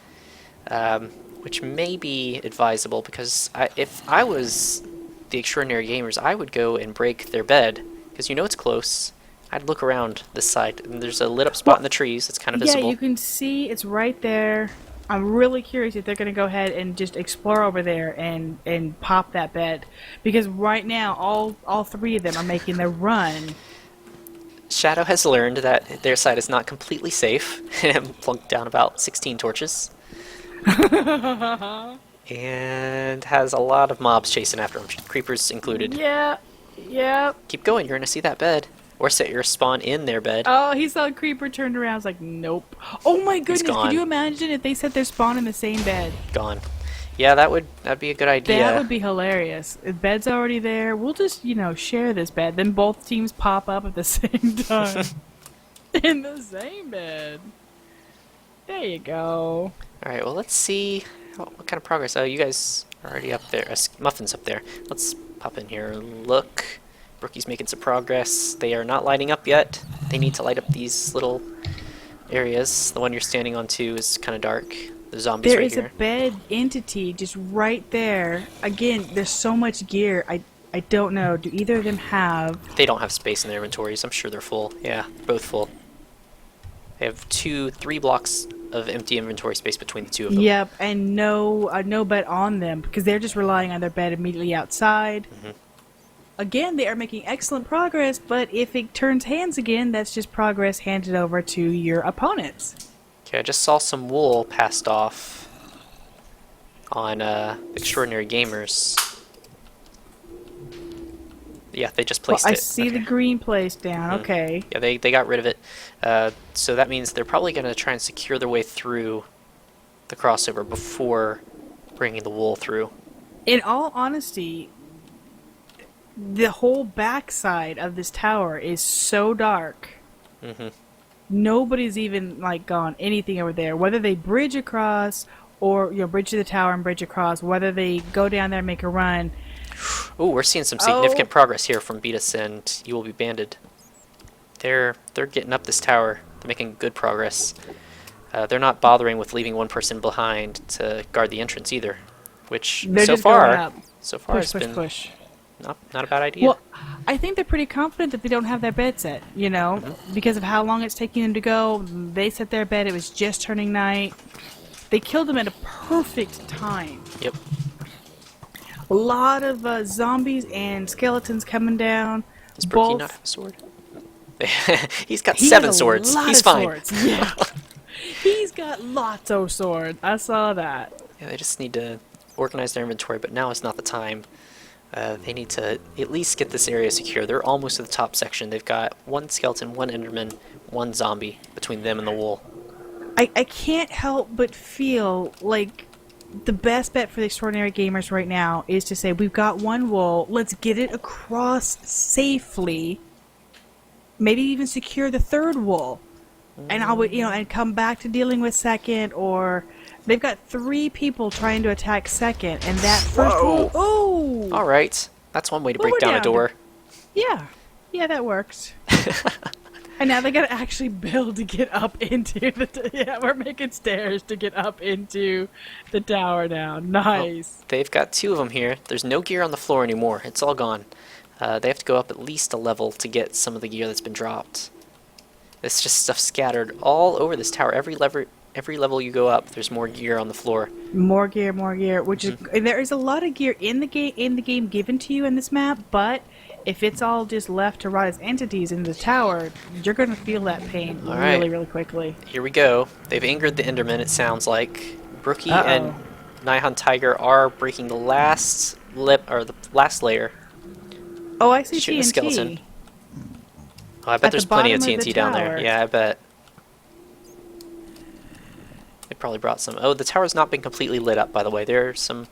which may be advisable because if I was the Extraordinary Gamers, I would go and break their bed because you know it's close. I'd look around this side, and there's a lit up spot in the trees. It's kind of visible. Yeah, you can see it's right there. I'm really curious if they're going to go ahead and just explore over there and pop that bed. Because right now, all 3 of them are making their run. Shadow has learned that their side is not completely safe and plunked down about 16 torches. And has a lot of mobs chasing after him, creepers included. Yeah. Yep. Keep going, you're gonna see that bed. Or set your spawn in their bed. Oh, he saw a creeper turned around. I was like, nope. Oh my goodness! gone. Could you imagine if they set their spawn in the same bed? Gone. Yeah, that'd be a good idea. That would be hilarious. The bed's already there. We'll just, share this bed. Then both teams pop up at the same time. In the same bed. There you go. Alright, well, let's see what kind of progress. Oh, you guys are already up there. Muffin's up there. Let's pop in here and look. Rookie's making some progress. They are not lighting up yet. They need to light up these little areas. The one you're standing on, too, is kind of dark. The zombies There right is here. a bed entity just right there. Again, there's so much gear. I don't know. Do either of them have... They don't have space in their inventories. I'm sure they're full. Yeah, both full. They have 3 blocks of empty inventory space between the two of them. Yep, and no bed on them because they're just relying on their bed immediately outside. Again, they are making excellent progress, but if it turns hands again, that's just progress handed over to your opponents. Okay, I just saw some wool passed off on Extraordinary Gamers. Yeah, they just placed I it. see the green place down. Okay. Yeah, they got rid of it. So that means they're probably going to try and secure their way through the crossover before bringing the wool through. In all honesty, the whole backside of this tower is so dark. Nobody's even gone anything over there. Whether they bridge across or bridge to the tower and bridge across, whether they go down there and make a run. Ooh, we're seeing some significant progress here from Beatus and You Will Be Banded. They're getting up this tower. They're making good progress. They're not bothering with leaving one person behind to guard the entrance either, which They're so just going far up. has been Push. not a bad idea. Well, I think they're pretty confident that they don't have their bed set, because of how long it's taking them to go. They set their bed. It was just turning night. They killed them at a perfect time. Yep. A lot of zombies and skeletons coming down. Does Brookie Both- not have a sword? He's got He 7 has a swords. lot He's of fine. swords. Yeah. He's got lots of swords. I saw that. Yeah, they just need to organize their inventory, but now is not the time. They need to at least get this area secure. They're almost to the top section. They've got 1 skeleton, 1 enderman, 1 zombie between them and the wool. I can't help but feel like the best bet for the Extraordinary Gamers right now is to say, we've got 1 wool, let's get it across safely, maybe even secure the 3rd wool, and I would, and come back to dealing with 2nd, or they've got 3 people trying to attack 2nd, and that first wool, oh! Alright, that's one way to Well, break we're down a down to- door. Yeah, that works. And now they gotta actually build to get up into the... Yeah, we're making stairs to get up into the tower now. Nice. They've got 2 of them here. There's no gear on the floor anymore. It's all gone. They have to go up at least a level to get some of the gear that's been dropped. It's just stuff scattered all over this tower. Every level you go up, there's more gear on the floor. More gear, which is... And there is a lot of gear in the game given to you in this map, but if it's all just left to rot as entities in the tower, you're gonna feel that pain really, really quickly. Here we go. They've angered the Enderman, it sounds like. Brookie and Nihon Tiger are breaking the last the last layer. Oh, I see Shooting a TNT. skeleton. Oh, I bet At there's the plenty of bottom of the TNT down there. tower. Yeah, I bet. They probably brought some. Oh, the tower's not been completely lit up, by the way. There are some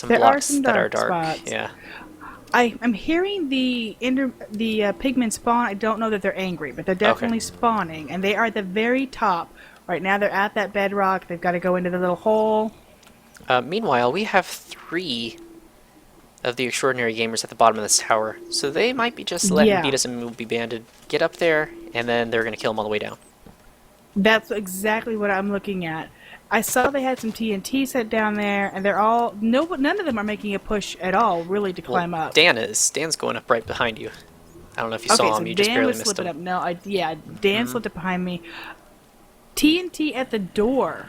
There are blocks some that are dark dark. spots. Yeah. I'm hearing the pigmen spawn. I don't know that they're angry, but they're definitely spawning, and they are at the very top. Right now they're at that bedrock. They've got to go into the little hole. Meanwhile, we have 3 of the Extraordinary Gamers at the bottom of this tower, so they might be just letting Beatus and Will Be Banded get up there, and then they're going to kill them on the way down. That's exactly what I'm looking at. I saw they had some TNT set down there, and they're all none of them are making a push at all, really, to climb up. Dan's going up right behind you. I don't know if you saw him. So You just Dan barely was missed slipping him. up. No, Dan slipped up behind me. TNT at the door.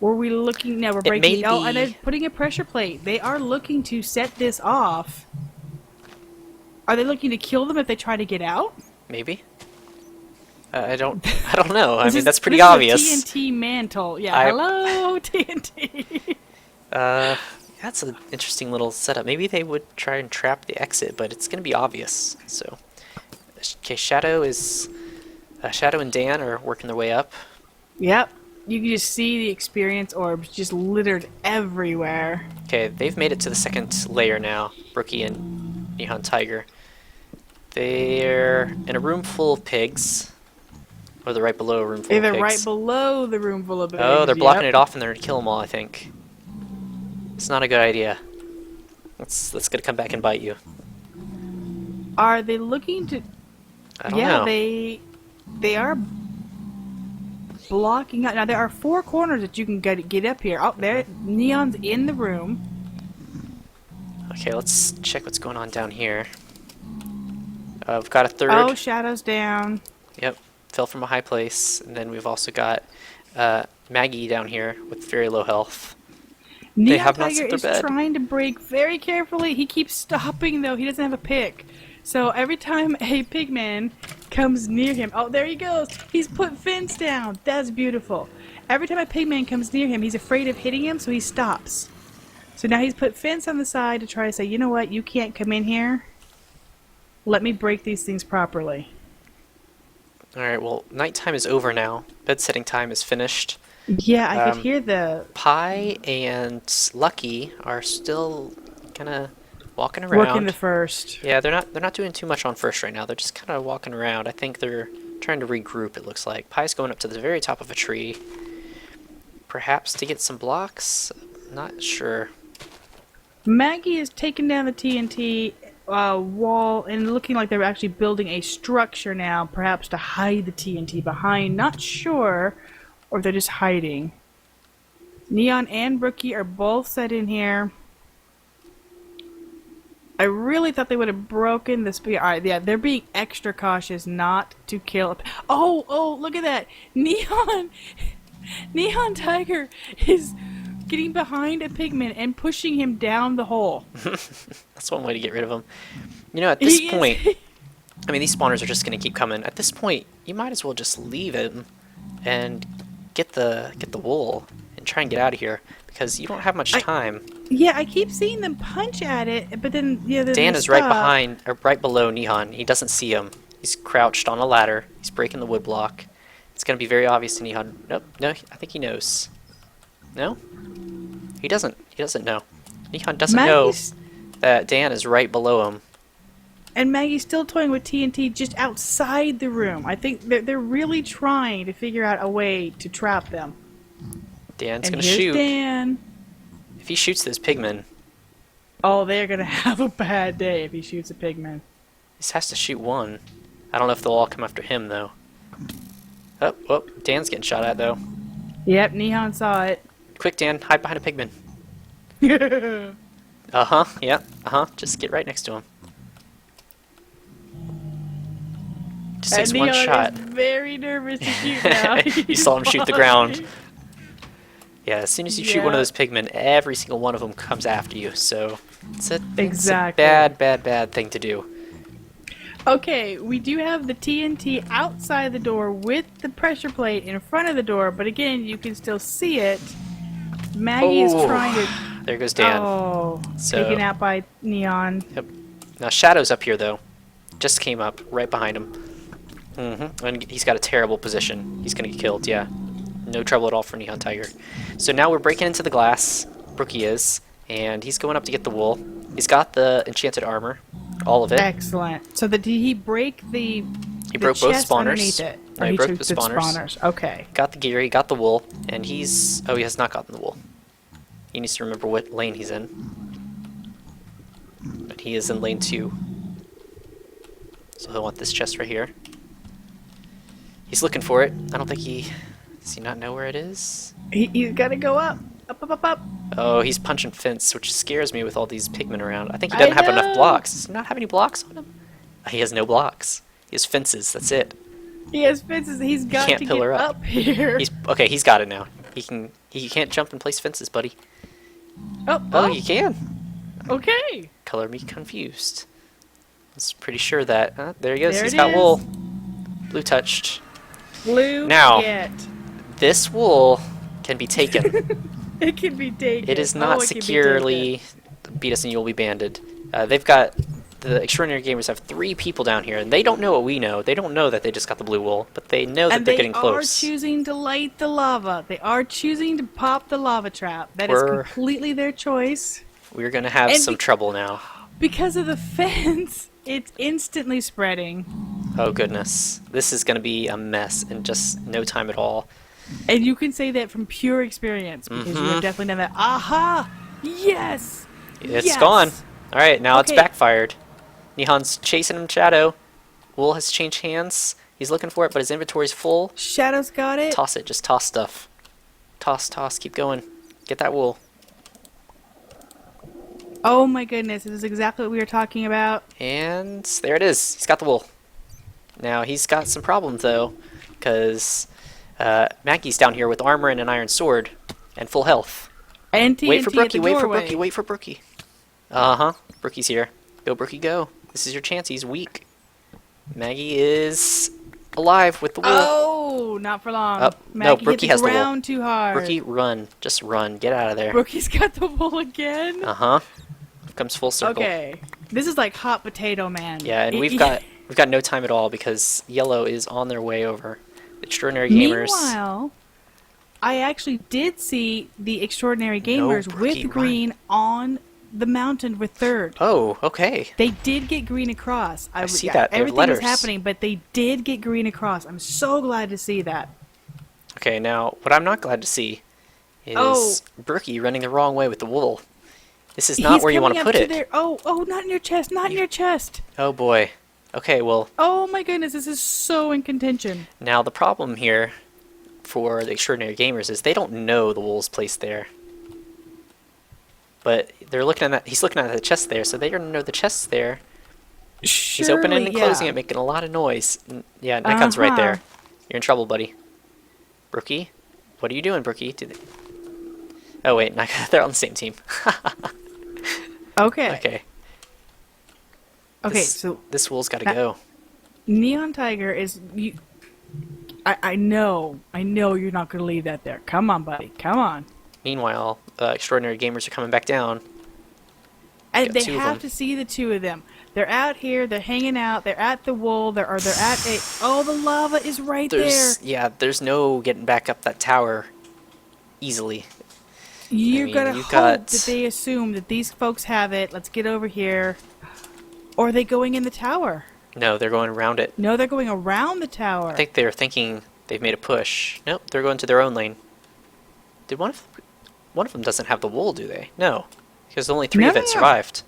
Were we looking? No, we're breaking. Oh, and they're putting a pressure plate. They are looking to set this off. Are they looking to kill them if they try to get out? Maybe. I don't know. I This mean, is- that's pretty this is a obvious. TNT mantle. Yeah, I- hello, TNT. That's an interesting little setup. Maybe they would try and trap the exit, but it's going to be obvious. So, okay, Shadow and Dan are working their way up. Yep. You can just see the experience orbs just littered everywhere. Okay, they've made it to the second layer now, Brookie and Neon Tiger. They're in a room full of pigs. Or they're right below a room full They're of pigs. right below the room full of pigs. Oh, they're blocking yep. it off and they're gonna kill them all, I think. It's not a good idea. That's gonna come back and bite you. Are they looking to... I don't know. They are blocking out. Now, there are 4 corners that you can get up here. Oh, there. Neon's in the room. Okay, let's check what's going on down here. We've got a third. Oh, Shadow's down. Yep, fell from a high place. And then we've also got Maggie down here with very low health. Neon have not Tiger set their is bed. trying to break very carefully. He keeps stopping, though. He doesn't have a pick. So every time a pigman comes near him... Oh, there he goes. He's put fence down. That's beautiful. Every time a pigman comes near him, he's afraid of hitting him, so he stops. So now he's put fence on the side to try to say, you know what? You can't come in here. Let me break these things properly. Alright, well, nighttime is over now. Bed setting time is finished. Yeah, I could hear the... Pie and Lucky are still kind of walking around. Working the first. Yeah, they're not doing too much on first right now. They're just kind of walking around. I think they're trying to regroup, it looks like. Pie's going up to the very top of a tree. Perhaps to get some blocks? Not sure. Maggie is taking down the TNT wall and looking like they're actually building a structure now, perhaps to hide the TNT behind. Not sure, or they're just hiding. Neon and Brookie are both set in here. I really thought they would have broken the spear. Alright, yeah, they're being extra cautious not to kill. Oh, look at that! Neon Tiger is getting behind a pigman and pushing him down the hole. That's one way to get rid of them. You know, at this He is- point, I mean, these spawners are just going to keep coming. At this point, you might as well just leave him and get the wool and try and get out of here because you don't have much time. Yeah, I keep seeing them punch at it, but then Dan is right behind, or right below Neon. He doesn't see him. He's crouched on a ladder. He's breaking the wood block. It's going to be very obvious to Neon. Nope, no, I think he knows. No? He doesn't. He doesn't know. Neon doesn't Maggie's, know that Dan is right below him. And Maggie's still toying with TNT just outside the room. I think they're really trying to figure out a way to trap them. Dan's And going to here's shoot. Dan. If he shoots this pigman, Oh, they're gonna have a bad day if he shoots a pigman. he just has to shoot one. I don't know if they'll all come after him, though. Oh, Dan's getting shot at, though. Yep, Neon saw it. Quick, Dan, hide behind a pigman. Yep, just get right next to him. Just takes And one Neon shot. is very nervous to shoot now. You saw him shoot the ground. Yeah, as soon as you shoot one of Yeah. those pigmen, every single one of them comes after you. So it's a Exactly. bad thing to do. Okay, we do have the TNT outside the door with the pressure plate in front of the door, but again, you can still see it. Maggie is trying to... There goes Dan. Oh, So- taken out by Neon. Yep. Now Shadow's up here though. Just came up right behind him. And he's got a terrible position. He's gonna get killed. Yeah. No trouble at all for Neon Tiger. So now we're breaking into the glass. Brookie is, and he's going up to get the wool. He's got the enchanted armor, all of it. Excellent. So did he break the... He broke both chest spawners. underneath it? No, Oh, he broke took the spawners. Okay. Got the gear. He got the wool, and he's. Oh, he has not gotten the wool. He needs to remember what lane he's in. But he is in lane 2. So he'll want this chest right here. He's looking for it. I don't think he... Does he not know where it is? He's got to go up. Up. Oh, he's punching fence, which scares me with all these pigmen around. I think he doesn't have enough know. blocks. Does he not have any blocks on him? He has no blocks. He has fences, that's it. He has fences. He's got can't to pillar get up. up here. Okay, he's got it now. He can't jump and place fences, buddy. Oh, you can. Okay. Color me confused. I was pretty sure that... there he goes. There He's it got is. wool. Blue touched. Blue, Now. get. This wool can be taken. It can be taken. It is Oh, not it can be securely beat us and you will be banded. They've got the extraordinary gamers have 3 people down here, and they don't know what we know. They don't know that they just got the blue wool, but they know that and they're they getting close. are choosing to light the lava. They are choosing to pop the lava trap. That is completely their choice. We're gonna have And some trouble now. Because of the fence, it's instantly spreading. Oh goodness, this is gonna be a mess in just no time at all. And you can say that from pure experience, because you have definitely done that. Aha! Yes! It's Yes! gone. All right, now it's Okay. backfired. Nihon's chasing him, Shadow. Wool has changed hands. He's looking for it, but his inventory's full. Shadow's got it. Toss it. Just toss stuff. Toss, toss. Keep going. Get that wool. Oh my goodness, this is exactly what we were talking about. And there it is. He's got the wool. Now, he's got some problems, though, because Maggie's down here with armor and an iron sword and full health. And TNT Wait for at the Brookie, wait for doorway. Brookie, wait for Brookie. Uh-huh. Brookie's here. Go, Brookie, go. This is your chance. He's weak. Maggie is alive with the wool. Oh, not for long. No, Maggie Brookie hit has the the wool. ground too hard. Brookie, run. Just run. Get out of there. Brookie's got the wool again. Uh-huh. Comes full circle. Okay. This is like hot potato man. Yeah, and we've got no time at all because Yellow is on their way over. Extraordinary Gamers. Meanwhile, I actually did see the Extraordinary Gamers Brookie, with green on the mountain with third. Oh, okay. They did get green across. I see that. They're Everything was letters. happening, but they did get green across. I'm so glad to see that. Okay, now what I'm not glad to see is Oh. Brookie running the wrong way with the wool. This is not where you want to put it. Oh, not in your chest, not in your chest. Oh boy. Okay, well, Oh my goodness, this is so in contention. now the problem here for the Extraordinary Gamers is they don't know the wool's placed there. But they're looking at that. He's looking at the chest there, so they don't know the chest's there. He's opening and closing it, making a lot of noise. Yeah, Nikon's right there. You're in trouble, buddy. Brookie? What are you doing, Brookie? Oh, wait, they're on the same team. Okay. Okay. Okay, This- so This wool's got to that- go. Neon Tiger is you. I know you're not going to leave that there. Come on, buddy. Come on. Meanwhile, Extraordinary Gamers are coming back down. And Got they 2 of have them. to see the 2 of them. They're out here. They're hanging out. They're at the wool. They're at a. Oh, the lava is right There's no getting back up that tower easily. there. You're mean, gonna you hope got- that they assume that these folks have it. Let's get over here. Or are they going in the tower? No, they're going around it. No, they're going around the tower. I think they're thinking they've made a push. Nope, they're going to their own lane. Did one of them doesn't have the wool, do they? No, because only 3 of No, it no. survived.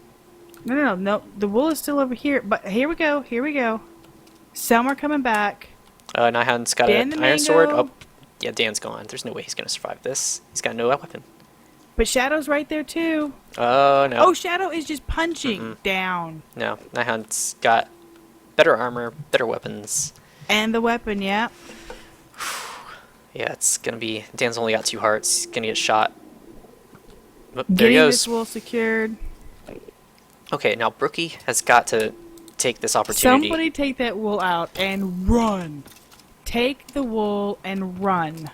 No. The wool is still over here. But here we go. Here we go. Some are coming back. Nihon's got Dan an the iron sword. Mango. Oh, yeah, Dan's gone. There's no way he's gonna survive this. He's got no weapon. But Shadow's right there too. Oh no. Oh, Shadow is just punching down. No, Nihon's got better armor, better weapons. And the weapon, yeah. Yeah, it's gonna be. Dan's only got 2 hearts. He's gonna get shot. Oh, there he Getting goes. this wool secured. Okay, now Brookie has got to take this opportunity. Somebody take that wool out and run. Take the wool and run.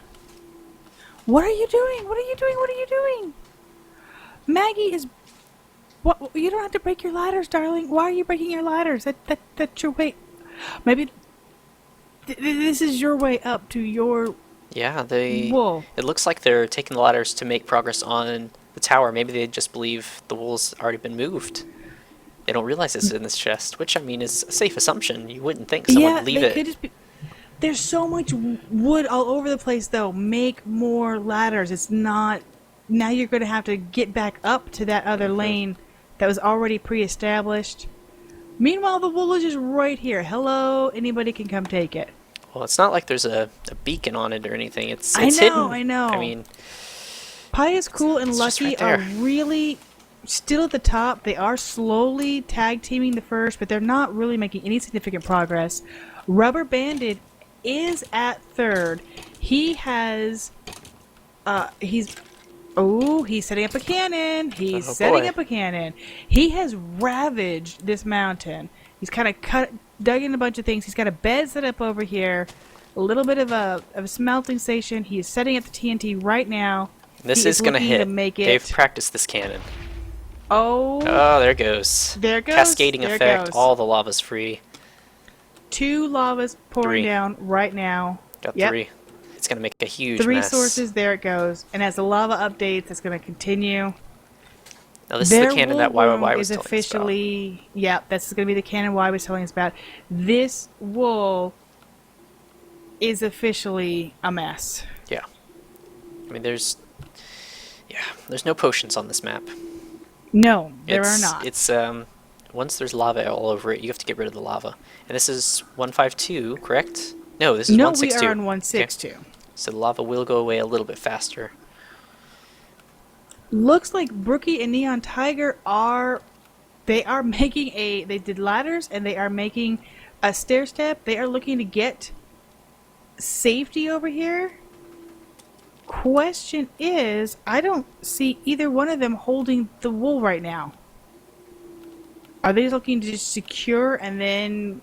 What are you doing? What are you doing? What are you doing? Maggie is... What? You don't have to break your ladders, darling. Why are you breaking your ladders? That's your way... Maybe... This is your way up to your Yeah, they. wool. It looks like they're taking the ladders to make progress on the tower. Maybe they just believe the wool's already been moved. They don't realize it's in this chest, which I mean is a safe assumption. You wouldn't think someone would leave they it. could just be... There's so much wood all over the place, though. Make more ladders. It's not... Now you're going to have to get back up to that other lane that was already pre-established. Meanwhile, the wool is just right here. Hello, anybody can come take it. Well, it's not like there's a beacon on it or anything. It's I hidden. know, I know. I mean, Pious, Cool, and it's just Lucky right are there. really still at the top. They are slowly tag teaming the first, but they're not really making any significant progress. Rubber Banded is at third. He has... he's setting up a cannon. He's Oh, setting boy. up a cannon. He has ravaged this mountain. He's kind of dug in a bunch of things. He's got a bed set up over here. a little bit of a smelting station. He is setting up the TNT right now. This He is going to looking hit. make it. They've practiced this cannon. Oh, Oh, there it goes. there it goes. Cascading there it effect. goes. All the lava's free. 2 lavas pouring 3. down right now. Got Yep. 3. It's going to make a huge 3 mess. sources, there it goes. And as the lava updates, it's going to continue. Now this Their is the cannon wool that YYY room was is telling us about. officially, yep, this is going to be the cannon Y was telling us about. This wool is officially a mess. Yeah. I mean, there's no potions on this map. No, there are not. It's once there's lava all over it, you have to get rid of the lava. And this is 152, correct? No, this is No, 162. we are on 162. Okay. So the lava will go away a little bit faster. Looks like Brookie and Neon Tiger are making they did ladders and they are making a stair step. They are looking to get safety over here. Question is, I don't see either one of them holding the wool right now. Are they looking to just secure and then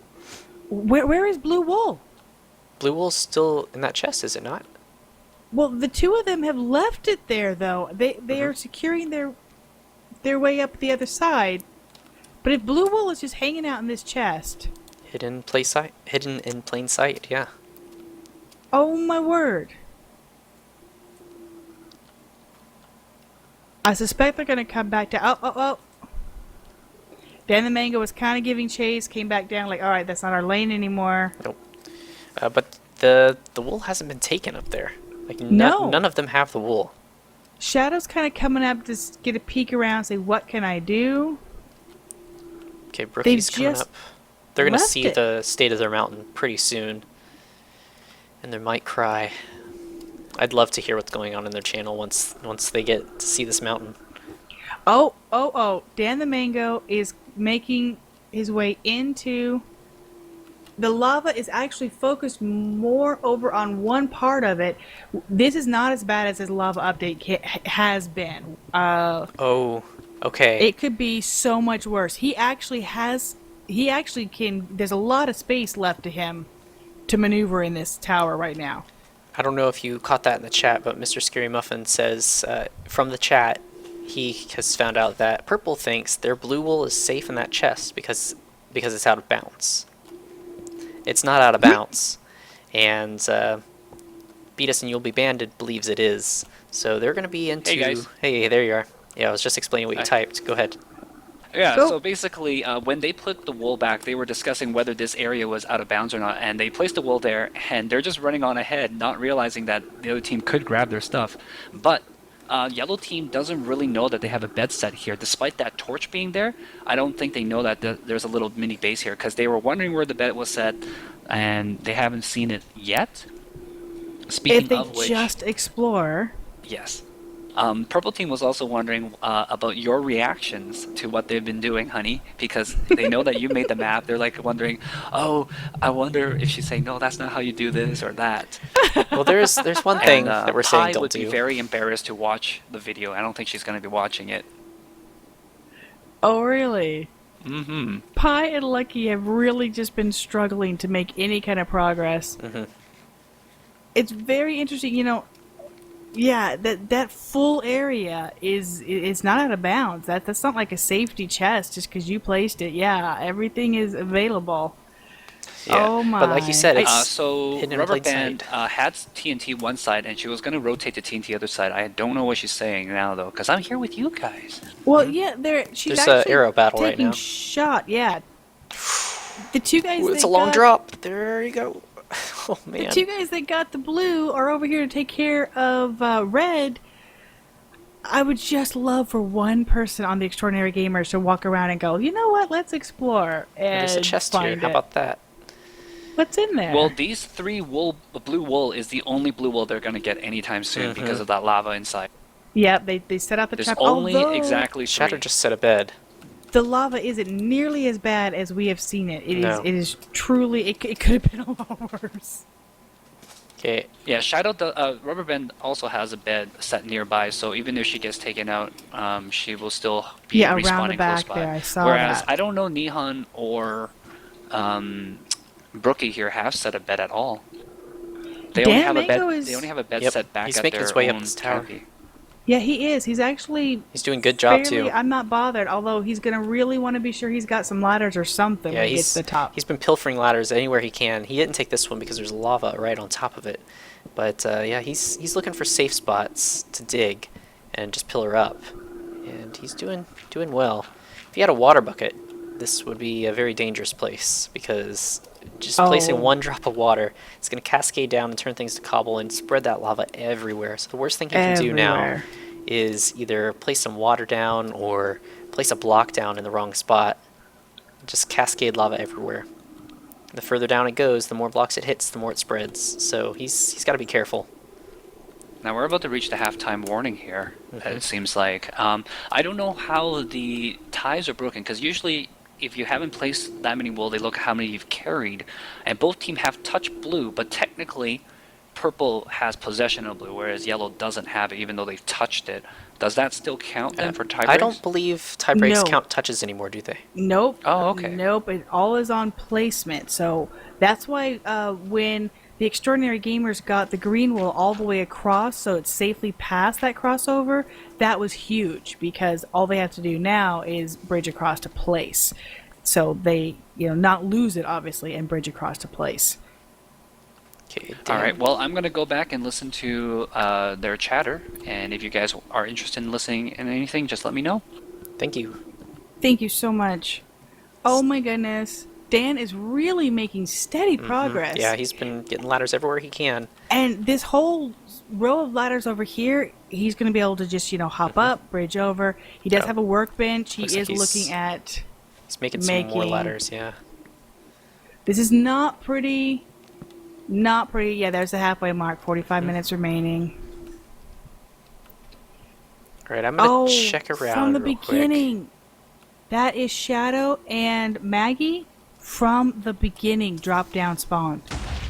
where is blue wool? Blue wool's still in that chest, is it not? Well, the 2 of them have left it there, though. They are securing their way up the other side. But if blue wool is just hanging out in this chest, Hidden in plain sight, yeah. oh my word! I suspect they're gonna come back to oh. Dan the Mango was kind of giving chase, came back down like, all right, that's not our lane anymore. Nope. But the wool hasn't been taken up there. Like No. none of them have the wool. Shadow's kind of coming up to get a peek around, say, what can I do? Okay, Brookie's coming just up. They're gonna left see it. the state of their mountain pretty soon, and they might cry. I'd love to hear what's going on in their channel once they get to see this mountain. Oh. Dan the Mango is making his way into... The lava is actually focused more over on one part of it. This is not as bad as his lava update has been. Oh, okay. It could be so much worse. He actually can... There's a lot of space left to him to maneuver in this tower right now. I don't know if you caught that in the chat, but Mr. Scary Muffin says from the chat he has found out that Purple thinks their blue wool is safe in that chest because it's out of bounds. It's not out of bounds, and Beat Us and You'll Be Banded believes it is. So they're going to be into... Hey, guys. Hey, there you are. Yeah, I was just explaining what you typed. Go ahead. Yeah, Go. so basically, when they put the wool back, they were discussing whether this area was out of bounds or not, and they placed the wool there, and they're just running on ahead, not realizing that the other team could grab their stuff. But yellow team doesn't really know that they have a bed set here. Despite that torch being there, I don't think they know that there's a little mini base here, because they were wondering where the bed was set, and they haven't seen it yet. Speaking If they of which, just explore... yes. Purple team was also wondering about your reactions to what they've been doing, Honey, because they know that you made the map. They're like wondering, oh, I wonder if she's saying, no, that's not how you do this or that. Well, there's one thing And, that we're saying Pi don't would do. be very embarrassed to watch the video. I don't think she's going to be watching it. Oh, really? Mm-hmm. Pi and Lucky have really just been struggling to make any kind of progress. Mhm. It's very interesting, yeah, that full area is not out of bounds. That's not like a safety chest just because you placed it. Yeah, everything is available. Yeah. Oh my. But like you said, it's So hidden in Rubber plain Band sight. had TNT one side, and she was going to rotate to TNT other side. I don't know what she's saying now, though, because I'm here with you guys. Well, yeah, she's There's a actually arrow battle right taking now. shot. Yeah, the 2 guys. Ooh, it's that a long got- drop. There you go. Oh man. The 2 guys that got the blue are over here to take care of red. I would just love for one person on the Extraordinary Gamers to walk around and go, you know what? Let's explore and There's a chest here. find How it. about that? What's in there? Well, these 3 blue wool is the only blue wool they're going to get anytime soon because of that lava inside. Yep, they set out the There's trap. only Although exactly 3. Shatter just set a bed. the lava isn't nearly as bad as we have seen it. No. It is truly. It could have been a lot worse. Okay. Yeah, Rubber Band also has a bed set nearby, so even if she gets taken out, she will still be Around respawning the back close by. there. I saw Whereas that. I don't know Nihon or Brookie here have set a bed at all. They only Dan have a Mango bed. is- They only have a bed Yep, set back he's at making their his way up own this tower. canopy. Yeah, he is. He's actually He's doing a good job fairly, too. I'm not bothered, although he's going to really want to be sure he's got some ladders or something Yeah, when he gets to the top. he's been pilfering ladders anywhere he can. He didn't take this one because there's lava right on top of it. But yeah, he's looking for safe spots to dig and just pillar up. And he's doing well. If he had a water bucket, this would be a very dangerous place because just placing Oh. one drop of water, it's going to cascade down and turn things to cobble and spread that lava everywhere. So the worst thing he can do now Everywhere. is either place some water down or place a block down in the wrong spot. Just cascade lava everywhere. The further down it goes, the more blocks it hits, the more it spreads. So he's got to be careful. Now we're about to reach the halftime warning here. Mhm. It seems like. I don't know how the ties are broken because usually, if you haven't placed that many wool, they look how many you've carried, and both teams have touched blue, but technically, purple has possession of blue, whereas yellow doesn't have it, even though they've touched it. Does that still count then for tie breaks? I don't believe tie breaks No. count touches anymore, do they? Nope. Oh, okay. Nope. It all is on placement. So that's why when the Extraordinary Gamers got the green wool all the way across, so it's safely past that crossover, that was huge because all they have to do now is bridge across to place. So they, not lose it obviously and bridge across to place. Okay. All right. Well, I'm going to go back and listen to their chatter, and if you guys are interested in listening in anything, just let me know. Thank you. Thank you so much. Oh my goodness. Dan is really making steady progress. Yeah, he's been getting ladders everywhere he can. And this whole row of ladders over here, he's going to be able to just, hop up, bridge over. He does Oh. have a workbench. He Looks like is he's looking at... He's making some more Making- ladders, yeah. This is not pretty. Not pretty. Yeah, there's the halfway mark. 45 minutes remaining. All right, I'm going to Oh, check around from the real quick. beginning. That is Shadow and Maggie from the beginning drop down spawn.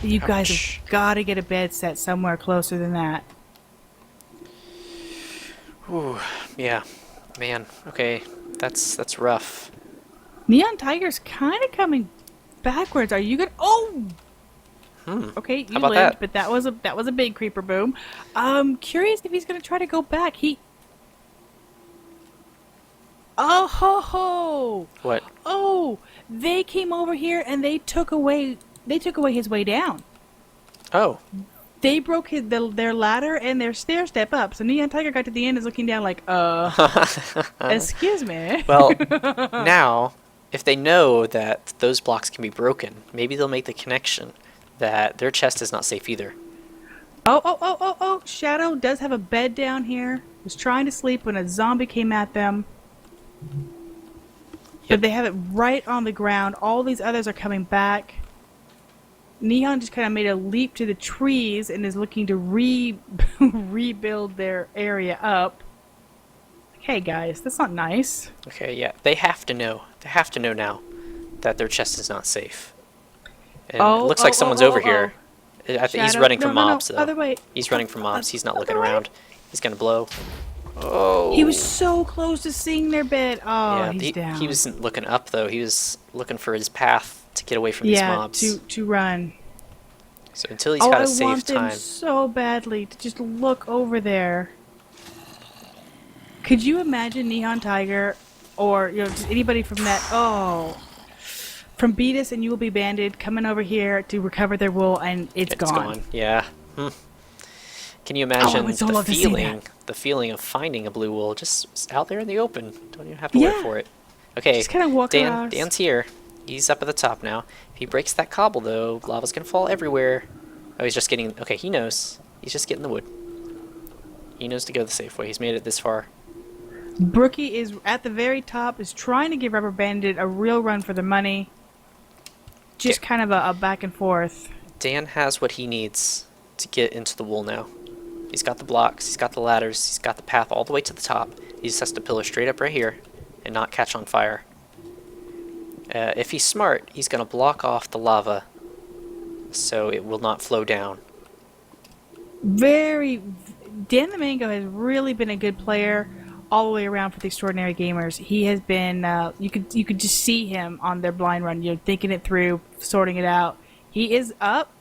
You guys Ouch. have got to get a bed set somewhere closer than that. Ooh, yeah. Man, okay. That's rough. Neon Tiger's kind of coming backwards. Are you good? Oh! Okay, you How about lived, that? but that was a big creeper boom. I'm curious if he's gonna try to go back. Oh ho ho! What? Oh, they came over here and they took away his way down. Oh. They broke their ladder and their stair step up. So Neon Tiger got to the end, is looking down like, excuse me. Well, now, if they know that those blocks can be broken, maybe they'll make the connection that their chest is not safe either. Oh! Shadow does have a bed down here. Was trying to sleep when a zombie came at them. But they have it right on the ground. All these others are coming back. Neon just kind of made a leap to the trees and is looking to rebuild their area up. Hey guys, that's not nice. Okay, yeah. They have to know. They have to know now that their chest is not safe. And it looks like someone's over here. I think he's Shadow. running from No, mobs, though. other way. He's running from mobs. He's not looking Other way. around. He's gonna blow. Oh. He was so close to seeing their bed. Oh, yeah, he's down. he wasn't looking up, though. He was looking for his path to get away from these mobs. to run. So until he's got I a safe want time. them so badly to just look over there. Could you imagine Neon Tiger or just anybody from that from Beat Us and You Will Be Banded coming over here to recover their wool and it's gone. Yeah. Can you imagine would so the love to see feeling? that. The feeling of finding a blue wool just out there in the open. Don't even have to work Yeah. for it. Okay, Just kinda walk around. Dan's here. He's up at the top now. If he breaks that cobble, though, lava's gonna fall everywhere. Oh, he's just getting... Okay, he knows. He's just getting the wood. He knows to go the safe way. He's made it this far. Brookie is at the very top, is trying to give Rubber Bandit a real run for the money. Just kind of a back and forth. Dan has what he needs to get into the wool now. He's got the blocks, he's got the ladders, he's got the path all the way to the top. He just has to pillar straight up right here and not catch on fire. If he's smart, he's going to block off the lava so it will not flow down. Dan the Mango has really been a good player all the way around for the Extraordinary Gamers. He has been, you could just see him on their blind run, thinking it through, sorting it out. He is up.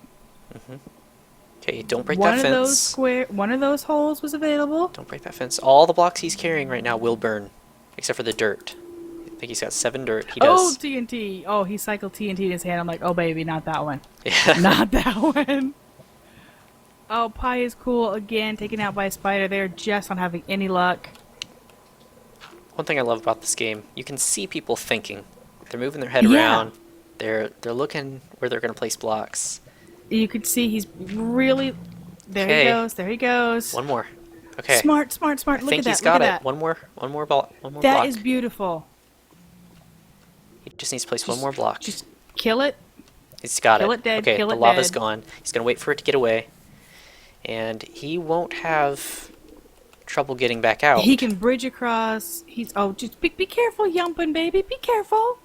Okay, don't break One that of those fence. one of those holes was available. Don't break that fence. All the blocks he's carrying right now will burn, except for the dirt. I think he's got 7 dirt. He Oh, does. TNT. Oh, he cycled TNT in his hand. I'm like, oh, baby, not that one. Yeah. Not that one. Oh, Pie is cool. Again, taken out by a spider. They're just not having any luck. One thing I love about this game, you can see people thinking. They're moving their head Yeah. around. They're looking where they're going to place blocks. You could see he's really... There he Okay. goes. There he goes. One more. Okay. Smart, smart, I smart. Look think at that. he's Look got at it. that. One more block. That is beautiful. He just needs to place one more block. Just kill it. He's got kill it. it dead, Okay, kill the it lava's dead. gone. He's gonna wait for it to get away, and he won't have trouble getting back out. He can bridge across. He's... Oh, just be careful, Yumpin, baby. Be careful.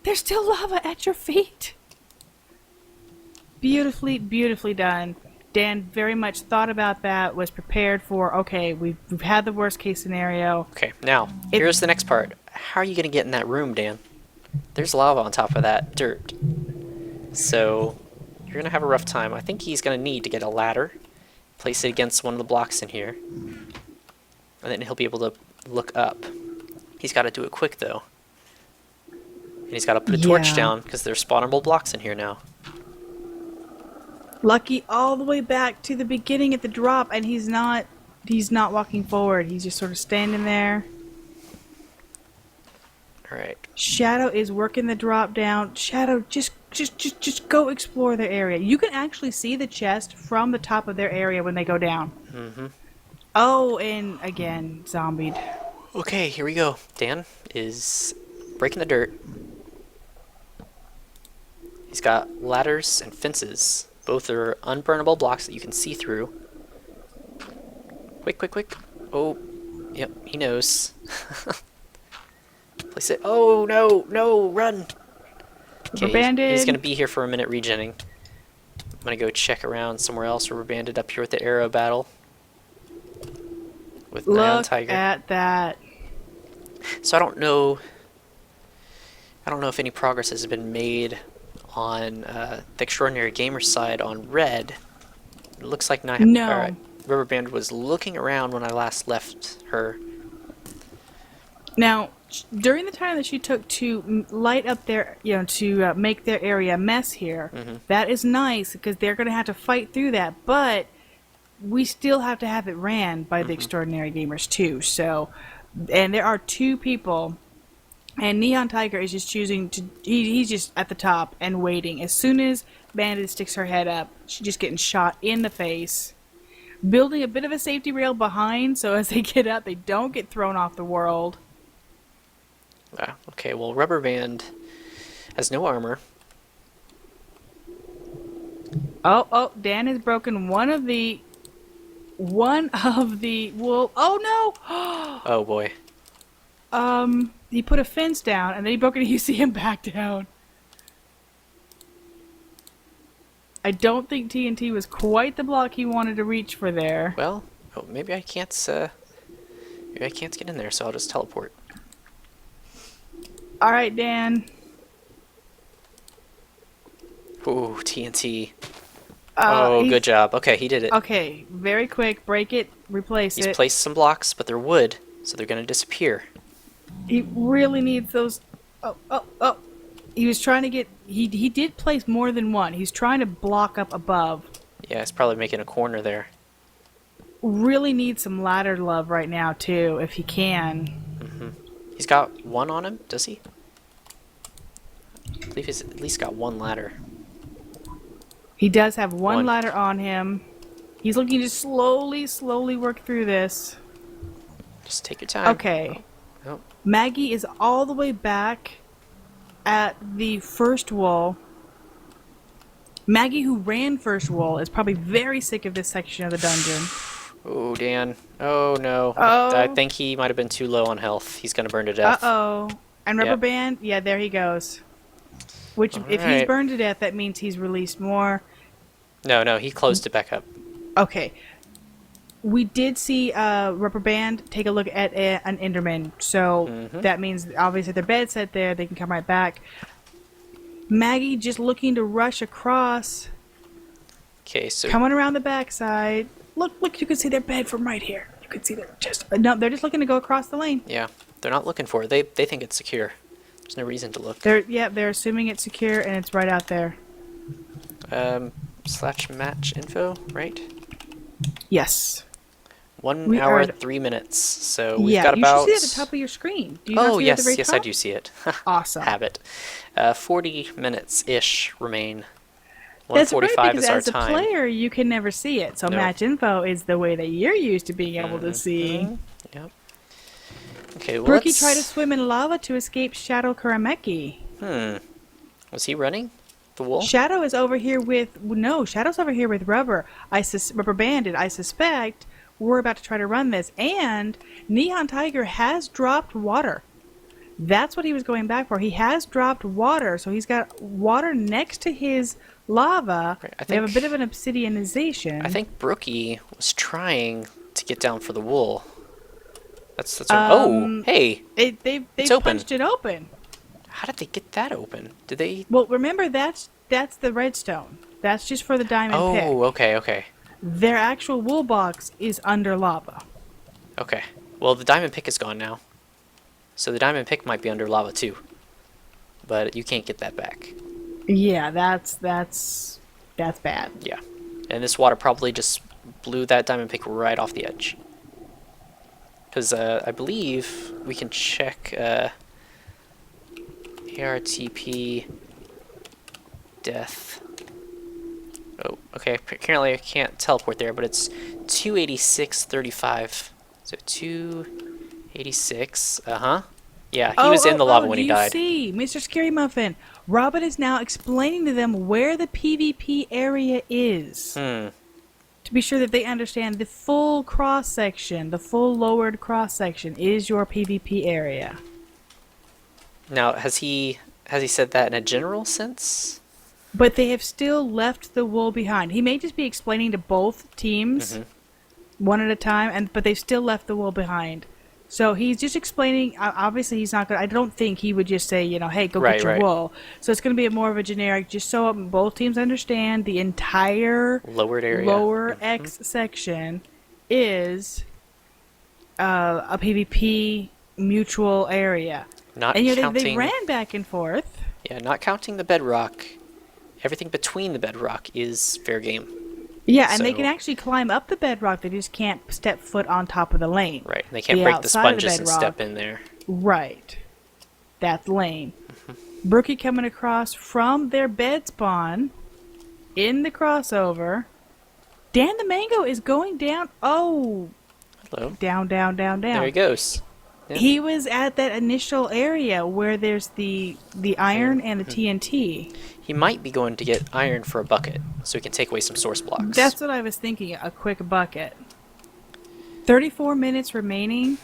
There's still lava at your feet. Beautifully, beautifully done. Dan very much thought about that, was prepared for, okay, we've had the worst case scenario. Okay, now here's the next part. How are you gonna get in that room, Dan? There's lava on top of that dirt, so you're gonna have a rough time. I think he's gonna need to get a ladder, place it against one of the blocks in here, and then he'll be able to look up. He's got to do it quick though, and he's got to put a torch Yeah. down because there's spawnable blocks in here now. Lucky all the way back to the beginning at the drop, and he's not walking forward. He's just sort of standing there. All right. Shadow is working the drop down. Shadow, just go explore their area. You can actually see the chest from the top of their area when they go down. Mm-hmm. Oh, and again, zombied. Okay, here we go. Dan is breaking the dirt. He's got ladders and fences. Both are unburnable blocks that you can see through. Quick, quick, quick. Oh, yep, he knows. Place it. Oh, no, no, run. We're banded. He's going to be here for a minute regenning. I'm going to go check around somewhere else. We're banded up here with the arrow battle. With Lion Look Tiger. at that. So I don't know if any progress has been made on the Extraordinary Gamer side on Red. It looks like No. Rubber Band was looking around when I last left her. Now, during the time that she took to light up their, to make their area a mess here, that is nice because they're going to have to fight through that. But we still have to have it ran by the Extraordinary Gamers too. So, and there are 2 people, and Neon Tiger is just choosing to. He's just at the top and waiting. As soon as Bandit sticks her head up, she's just getting shot in the face. Building a bit of a safety rail behind, so as they get up, they don't get thrown off the world. Okay, well, Rubber Band has no armor. Oh, Dan has broken one of the wool. Oh no! Oh boy. He put a fence down, and then he broke it, and you see him back down. I don't think TNT was quite the block he wanted to reach for there. Well, maybe I can't get in there, so I'll just teleport. Alright, Dan. Ooh, TNT. He's- Good job. Okay, he did it. Okay, very quick. Break it, replace He's it. placed some blocks, but they're wood, so they're gonna disappear. He really needs those. Oh. He was trying to get. He did place more than one. He's trying to block up above. Yeah, it's probably making a corner there. Really needs some ladder love right now, too, if he can. He's got one on him, does he? I believe he's at least got one ladder. He does have one One. ladder on him. He's looking to slowly work through this. Just take your time. Okay. Oh. Maggie is all the way back at the first wall. Maggie, who ran first wall, is probably very sick of this section of the dungeon. Oh, Dan. Oh, no. Oh. I think he might have been too low on health. He's going to burn to death. Uh-oh. And Rubber Yeah. Band, yeah, there he goes. Which, if he's Alright. burned to death, that means he's released more. No, he closed it back up. Okay. We did see Rubber Band take a look at an Enderman, so that means obviously their bed's set there, they can come right back. Maggie just looking to rush across. Okay, so Coming around the backside. Look, you can see their bed from right here. You can see their chest. No, they're just looking to go across the lane. yeah, they're not looking for it. They think it's secure. There's no reason to look. They're assuming it's secure and it's right out there. Slash match info, right? Yes. 1 We hour, are 3 minutes. So we've Yeah, got you about. should see it at the top of your screen. Do you not Oh see it at the yes, very yes, I top? do see it. Awesome. Have it. 40 minutes ish remain. That's great 1:45 because is our as a time. player, you can never see it. So No. match info is the way that you're used to being able to see. Yep. Okay, well, Brookie let's... tried to swim in lava to escape Shadow Kurameki. Was he running the wool? Shadow is over here with Shadow's over here with Rubber. Rubber Banded. I suspect we're about to try to run this, and Neon Tiger has dropped water. That's what he was going back for. He has dropped water, so he's got water next to his lava. Right, They have a bit of an obsidianization. I think Brookie was trying to get down for the wool. That's what, hey! They've open. punched it open. How did they get that open? Did they... Well, remember that's the redstone. That's just for the diamond pick. Oh, okay. Their actual wool box is under lava. Okay. Well, the diamond pick is gone now. So the diamond pick might be under lava too. But you can't get that back. Yeah, that's bad. Yeah. And this water probably just blew that diamond pick right off the edge. Because I believe we can check ARTP death. Oh, okay. Apparently I can't teleport there, but it's 286.35. So 286. Yeah, he was in the lava when he died. Do you see, Mr. Scary Muffin? Robin is now explaining to them where the PvP area is. To be sure that they understand the full cross-section, the full lowered cross-section is your PvP area. Now, has he said that in a general sense? But they have still left the wool behind. He may just be explaining to both teams one at a time, but they've still left the wool behind. So he's just explaining. Obviously, he's not going to... I don't think he would just say, hey, go get your wool. So it's going to be more of a generic, just so both teams understand the entire lowered area, lower X section is a PvP mutual area. Not and counting... they ran back and forth. Yeah, not counting the bedrock. Everything between the bedrock is fair game. Yeah, and they can actually climb up the bedrock. They just can't step foot on top of the lane. Right, and they can't break the sponges and step in there. Right. That's lane. Brookie coming across from their bed spawn in the crossover. Dan the Mango is going down. Oh. Hello. Down. There he goes. Yeah. He was at that initial area where there's the iron and the TNT. He might be going to get iron for a bucket, so he can take away some source blocks. That's what I was thinking, a quick bucket. 34 minutes remaining.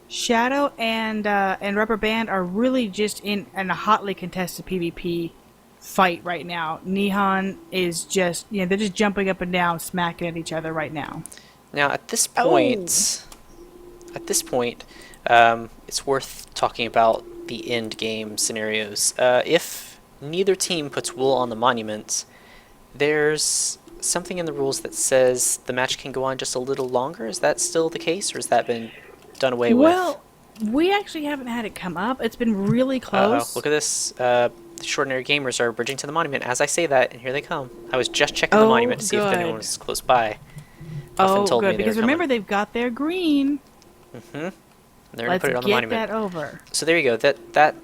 Shadow and Rubber Band are really just in a hotly contested PvP fight right now. Neon is just, they're just jumping up and down, smacking at each other right now. Now, at this point, it's worth talking about the end game scenarios. If neither team puts wool on the monument, there's something in the rules that says the match can go on just a little longer. Is that still the case, or has that been done away with? Well, we actually haven't had it come up. It's been really close. Look at this. The Extraordinary Gamers are bridging to the monument as I say that, and here they come. I was just checking the monument to see if anyone was close by. Muffin told me because remember, they've got their green. They're going to put it on the monument. Let's get that over. So there you go. That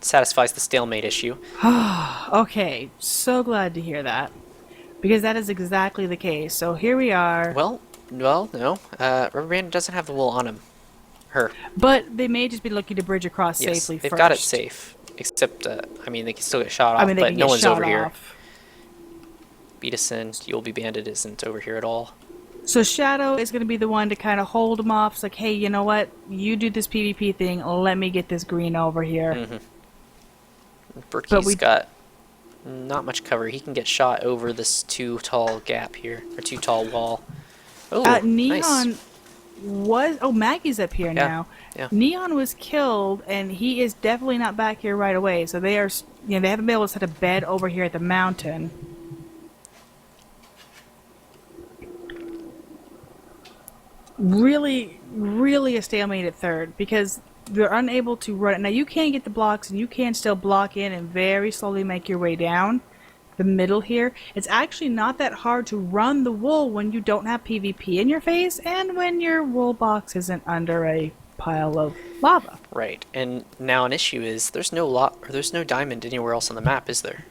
satisfies the stalemate issue. Okay, so glad to hear that. Because that is exactly the case. So here we are. Well, no. Rubber Band doesn't have the wool on him. Her. But they may just be looking to bridge across safely they've first. got it safe. Except, they can still get shot off, but no one's over here. Beatison, You'll Be Banded isn't over here at all. So Shadow is going to be the one to kind of hold him off. It's like, hey, you know what? You do this PvP thing. Let me get this green over here. Berkey's got not much cover. He can get shot over this too tall gap here, or too tall wall. Oh, Neon nice. was... Oh, Maggie's up here now. Yeah. Neon was killed, and he is definitely not back here right away. So they are... they haven't been able to set a bed over here at the mountain. really, really a stalemate at third because they're unable to run it. Now you can get the blocks and you can still block in and very slowly make your way down the middle here. It's actually not that hard to run the wool when you don't have PvP in your face and when your wool box isn't under a pile of lava. Right, and now an issue is there's no diamond anywhere else on the map, is there?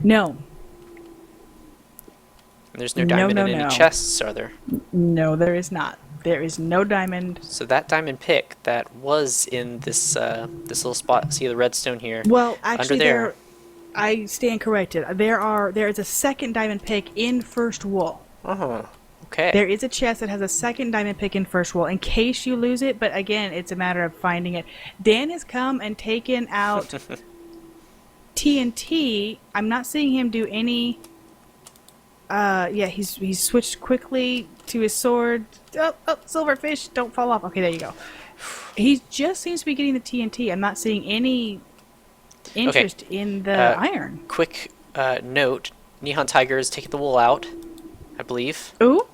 No. And there's no diamond in any chests, are there? No, there is not. There is no diamond. So that diamond pick that was in this this little spot, see the redstone here? Well, actually, under there. I stand corrected. There is a second diamond pick in first wool. Oh, okay. There is a chest that has a second diamond pick in first wool in case you lose it, but again, it's a matter of finding it. Dan has come and taken out TNT. I'm not seeing him do any. Yeah, he's switched quickly to his sword. Oh, silverfish, don't fall off. Okay, there you go. He just seems to be getting the TNT. I'm not seeing any interest in the iron. Quick note: Neon Tiger is taking the wool out, I believe. Ooh.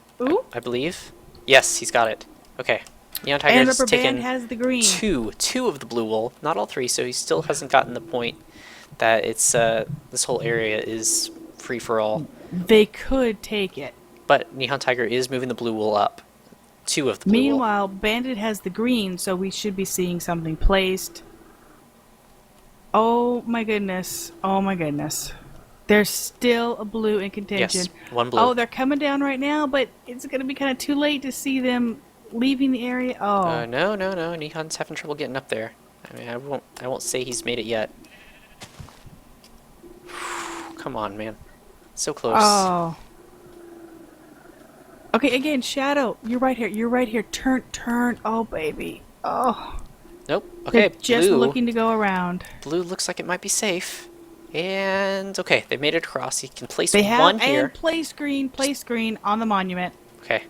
I believe. Yes, he's got it. Okay. Neon Tiger And has Rubber Band taken has the green. two of the blue wool, not all three. So he still hasn't gotten the point that it's this whole area is free for all. They could take it. But Neon Tiger is moving the blue wool up. Two of the blue wool. Meanwhile, Bandit has the green, so we should be seeing something placed. Oh my goodness. Oh my goodness. There's still a blue in contention. Yes, one blue. Oh, they're coming down right now, but it's going to be kind of too late to see them leaving the area. Oh. No. Neon's having trouble getting up there. I mean, I won't say he's made it yet. Come on, man. So close. Oh. Okay, again, Shadow. You're right here. You're right here. Turn. Oh, baby. Oh. Nope. Okay, They're just blue. looking to go around. Blue looks like it might be safe. And okay, they made it across. He can place They have one here. and place green on the monument. Okay.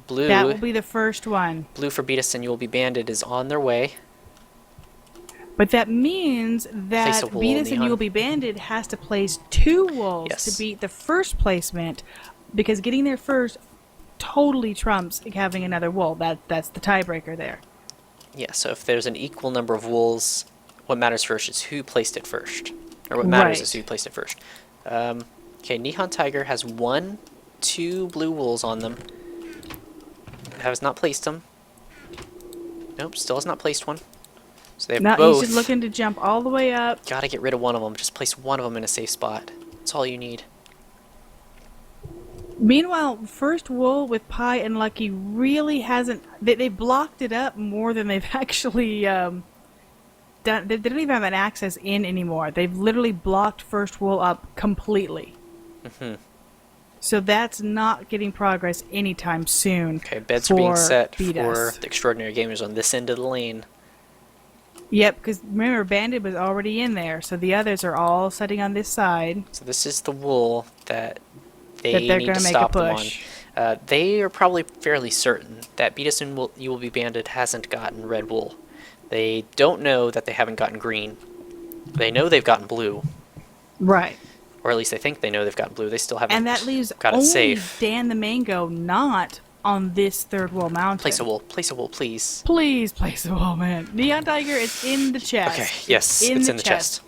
Blue. That will be the first one. Blue for Beatus and You Will Be Banded is on their way. But that means that Place a wool, Beatus and Neon. You Will Be Banded has to place 2 wolves Yes. to beat the first placement, because getting there first totally trumps having another wool. That's the tiebreaker there. Yeah, so if there's an equal number of wolves, what matters first is who placed it first. Or what matters Right. is who placed it first. Okay, Neon Tiger has 2 blue wolves on them. Has not placed them. Nope, still has not placed one. So they have Now both. he's just looking to jump all the way up. Gotta get rid of one of them. Just place one of them in a safe spot. That's all you need. Meanwhile, first wool with Pie and Lucky really hasn't. They blocked it up more than they've actually done. They don't even have an access in anymore. They've literally blocked first wool up completely. Mm-hmm. So that's not getting progress anytime soon. Okay, beds are being set for Beatus. the extraordinary gamers on this end of the lane. Yep, because remember, Bandit was already in there, so the others are all sitting on this side. So this is the wool that they That they're need gonna to make a stop them on. push. They are probably fairly certain that Beatus and You Will Be Banded hasn't gotten red wool. They don't know that they haven't gotten green. They know they've gotten blue, Right. or at least they think they know they've gotten blue. They still haven't And that leaves got it only safe. Dan the Mango not on this third wall mountain. Place a wool, please. Please place a wall, man. Neon Tiger, it's in the chest. Okay, yes, it's in the chest.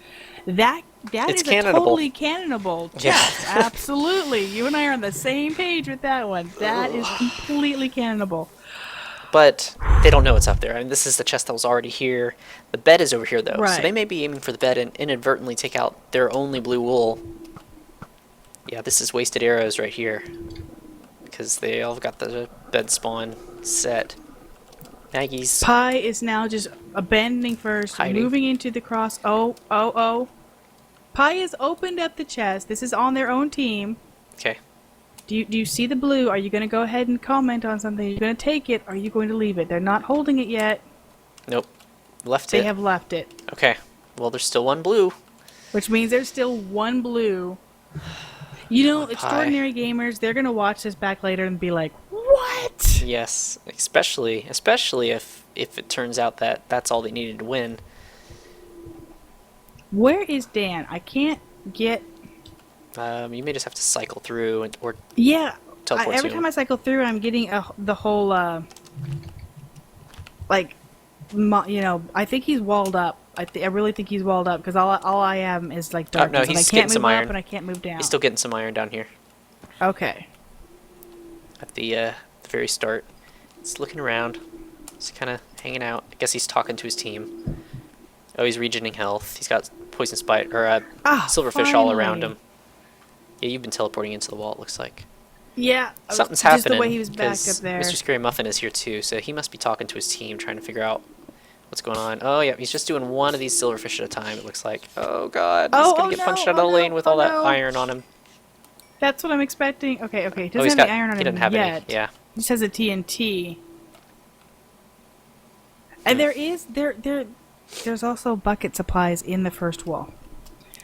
That It's is a cannonable. totally cannonable Yeah. chest. Absolutely. You and I are on the same page with that one. That is completely cannonable. But they don't know it's up there. I mean, this is the chest that was already here. The bed is over here, though. So Right. they may be aiming for the bed and inadvertently take out their only blue wool. Yeah, this is wasted arrows right here. Because they all got the bed spawn set. Maggie's... Pie is now just abandoning first, Hiding. moving into the cross. Oh. Pie has opened up the chest. This is on their own team. Okay. Do you see the blue? Are you going to go ahead and comment on something? Are you going to take it? Or are you going to leave it? They're not holding it yet. Nope. Left They it. have left it. Okay. Well, there's still one blue. Which means there's still one blue. You know, Pie. extraordinary gamers, they're going to watch this back later and be like, what? Yes. Especially if it turns out that that's all they needed to win. Where is Dan? I can't get... You may just have to cycle through or Yeah. teleport Every to time him. I cycle through, I'm getting the whole Like, you know, I think he's walled up. I really think he's walled up because all I am is like Oh, darkness. no, and I he's can't getting some move up iron. and I can't move down. He's still getting some iron down here Okay. at the very start. He's looking around. He's kind of hanging out. I guess he's talking to his team. Oh, he's regening health. He's got poison spite or silverfish all around finally. him. Yeah, you've been teleporting into the wall. It looks like Yeah. something's just happening. the way he was backed because up there. Mr. Scary Muffin is here too, so he must be talking to his team, trying to figure out what's going on. Oh yeah, he's just doing one of these silverfish at a time. It looks like. Oh god, he's gonna get punched out of the lane with all that iron on him. That's what I'm expecting. Okay. He Oh, doesn't have the iron on he him doesn't have yet. any. Yeah. He just has a TNT. And there's also bucket supplies in the first wall.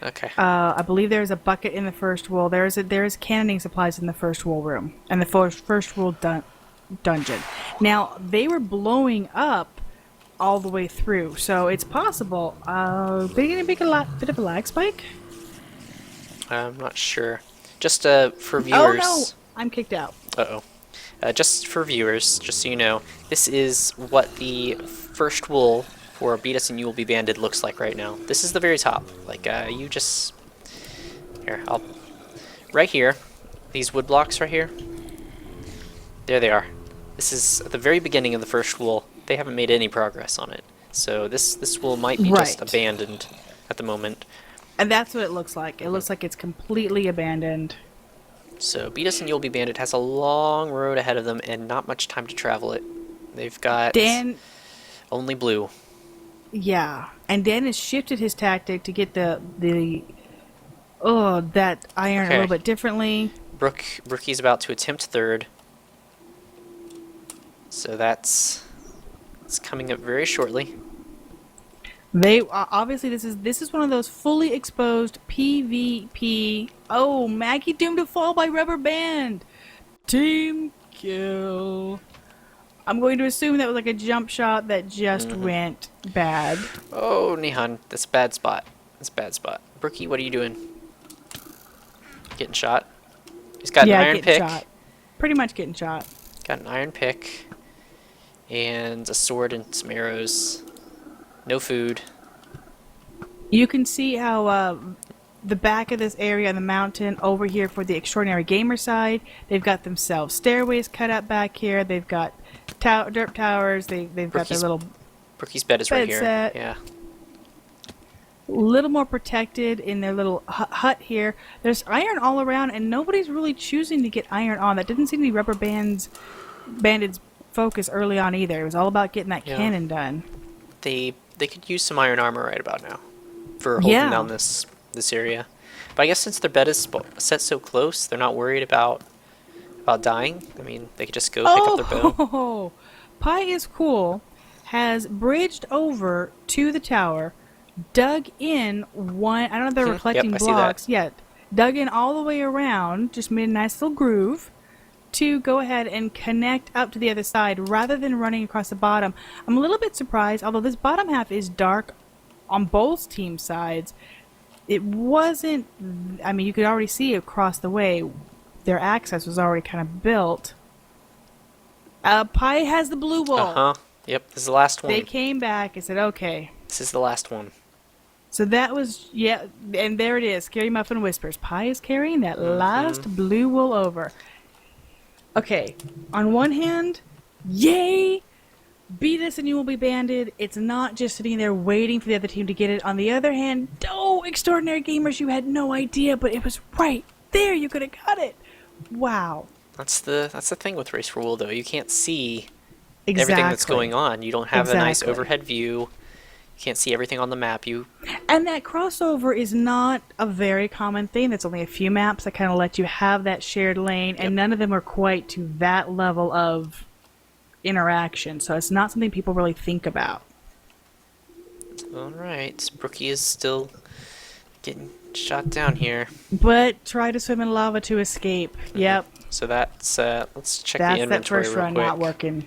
Okay. I believe there's a bucket in the first wall. There is cannoning supplies in the first wall room and the first wall dungeon. Now they were blowing up all the way through, so it's possible. Bit of a lag spike. I'm not sure. Just for viewers. Oh no, I'm kicked out. Just for viewers, just so you know, this is what the first wool for Beat Us and You Will Be Banded looks like right now. This is the very top. Like, you just... Here, right here, these wood blocks right here, there they are. This is at the very beginning of the first wool. They haven't made any progress on it. So this wool might be just abandoned at the moment. And that's what it looks like. It looks like it's completely abandoned. So Beat Us and You'll Be Banded has a long road ahead of them and not much time to travel it. They've got only blue. Yeah, and Dan has shifted his tactic to get that iron a little bit differently. Brookie's about to attempt third. So it's coming up very shortly. They obviously this is one of those fully exposed PvP. Oh, Maggie doomed to fall by Rubber Band. Team kill. I'm going to assume that was like a jump shot that just went bad. Oh, Nihan, that's a bad spot. That's a bad spot. Brookie, what are you doing? Getting shot? He's got an iron pick. Shot. Pretty much getting shot. Got an iron pick. And a sword and some arrows. No food. You can see how the back of this area on the mountain over here for the Extraordinary Gamer side, they've got themselves stairways cut up back here. They've got dirt towers. They've got their little Brookie's bed is right here. set. Yeah. A little more protected in their little hut here. There's iron all around, and nobody's really choosing to get iron on. That didn't seem to be Rubber Banded's focus early on either. It was all about getting that cannon done. They could use some iron armor right about now for holding down this area. But I guess since their bed is set so close, they're not worried about dying. I mean, they could just go pick up their bow. Oh, Pi is cool. Has bridged over to the tower, dug in one. I don't know if they're collecting blocks yet. Dug in all the way around, just made a nice little groove to go ahead and connect up to the other side rather than running across the bottom. I'm a little bit surprised, although this bottom half is dark on both team sides. It wasn't, I mean, you could already see across the way their access was already kind of built. Pi has the blue wall. Yep, this is the last one. They came back and said, okay. This is the last one. So that was, and there it is. Scary Muffin whispers. Pi is carrying that last blue wool over. Okay, on one hand, yay! Beat Us and You Will Be Banded. It's not just sitting there waiting for the other team to get it. On the other hand, Extraordinary Gamers, you had no idea, but it was right there. You could have got it. Wow. That's the thing with Race for Wool, though. You can't see everything that's going on. You don't have a nice overhead view. You can't see everything on the map. And that crossover is not a very common thing. That's only a few maps that kind of let you have that shared lane, and none of them are quite to that level of interaction. So it's not something people really think about. All right, Brookie is still getting shot down here. But try to swim in lava to escape. Yep. So that's let's check That's the inventory that first real run quick. not working.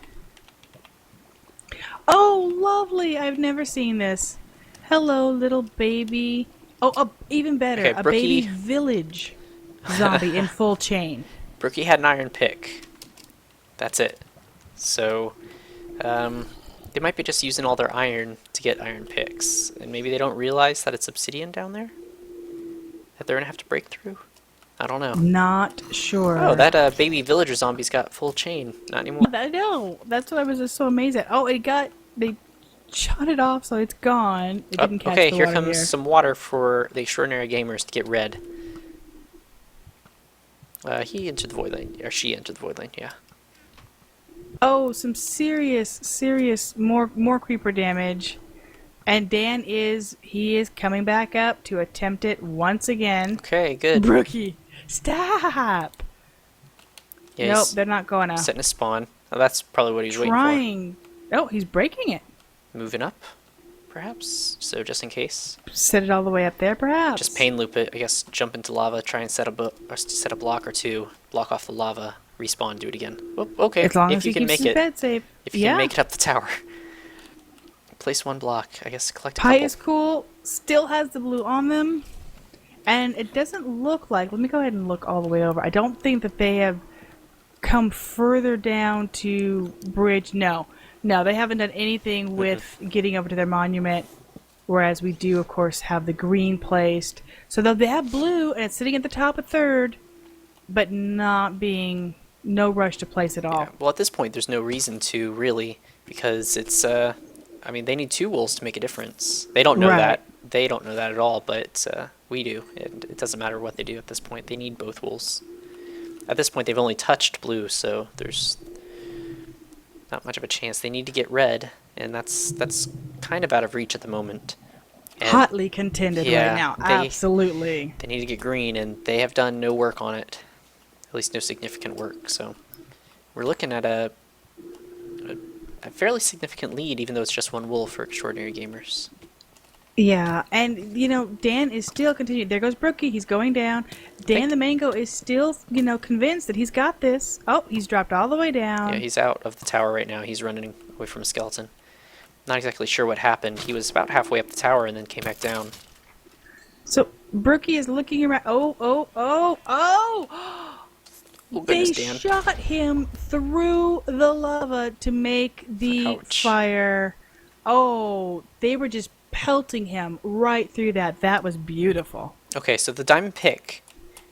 Oh, lovely! I've never seen this. Hello, little baby. Oh, even better, Okay, a Brookie. baby village zombie in full chain. Brookie had an iron pick. That's it. So they might be just using all their iron to get iron picks, and maybe they don't realize that it's obsidian down there that they're gonna have to break through. I don't know. Not sure. Oh, that baby villager zombie's got full chain. Not anymore. I know. That's what I was just so amazed at. Oh, they shot it off, so it's gone. It didn't catch Okay, the here water comes some water for the extraordinary gamers to get red. He entered the void lane, or she entered the void lane. Yeah. Oh, some serious more creeper damage. And Dan is coming back up to attempt it once again. Okay, good. Brookie, stop! Yeah, Nope, he's they're not going to. setting a spawn. Oh, that's probably what he's waiting Trying. Oh, he's breaking it. for. Moving up, perhaps. So just in case. Set it all the way up there, perhaps. Just pain loop it. I guess jump into lava, try and set a block or two, block off the lava, respawn, do it again. Oh, okay. As long if as you he can keeps make his it. bed safe. If you Yeah. can make it up the tower. Place one block. I guess collect a Pie couple. is cool. Still has the blue on them. And it doesn't look like... Let me go ahead and look all the way over. I don't think that they have come further down to bridge. No. No, they haven't done anything with getting over to their monument. Whereas we do, of course, have the green placed. So they have blue, and it's sitting at the top of third. But not being... No rush to place it all. Yeah. Well, at this point, there's no reason to, really, because it's... I mean, they need 2 wools to make a difference. They don't know Right. that. They don't know that at all, but we do. It doesn't matter what they do at this point. They need both wools. At this point, they've only touched blue, so there's not much of a chance. They need to get red, and that's kind of out of reach at the moment. And Hotly contended yeah, right now. they- Absolutely. they need to get green, and they have done no work on it. At least no significant work, so we're looking at a fairly significant lead, even though it's just 1 wool for extraordinary gamers. Yeah, and Dan is still continuing. There goes Brookie. He's going down. Dan the Mango is still, convinced that he's got this. Oh, he's dropped all the way down. Yeah, he's out of the tower right now. He's running away from a skeleton. Not exactly sure what happened. He was about halfway up the tower and then came back down. So Brookie is looking around. Oh! Oh, They goodness, Dan. shot him through the lava to make the Ouch. fire. Oh, they were just pelting him right through that. That was beautiful. Okay, so the diamond pick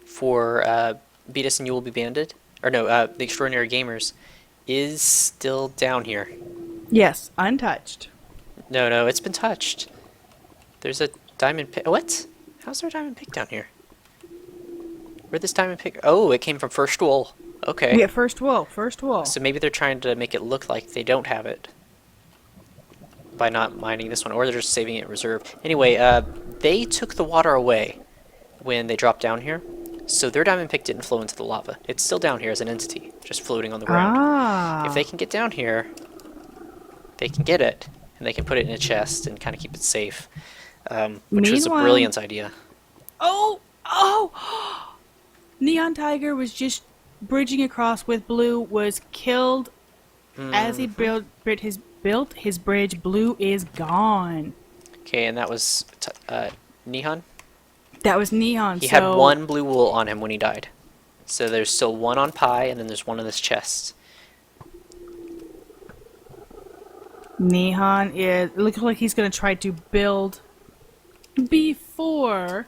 for Beat Us and You Will Be Banded, or no, the Extraordinary Gamers, is still down here. Yes, untouched. No, it's been touched. There's a diamond pick. What? How's there a diamond pick down here? Where'd this diamond pick? Oh, it came from first wool. Okay. Yeah, first wool. So maybe they're trying to make it look like they don't have it by not mining this one, or they're just saving it in reserve. Anyway, they took the water away when they dropped down here, so their diamond pick didn't flow into the lava. It's still down here as an entity, just floating on the ground. Ah. If they can get down here, they can get it, and they can put it in a chest and kind of keep it safe, which was a Meanwhile- brilliant idea. Oh! Neon Tiger was just bridging across with blue, was killed as he built his bridge. Blue is gone. Okay, and that was Nihon. That was Neon. He had 1 blue wool on him when he died. So there's still 1 on Pi, and then there's 1 in this chest. Neon is... It looks like he's going to try to build before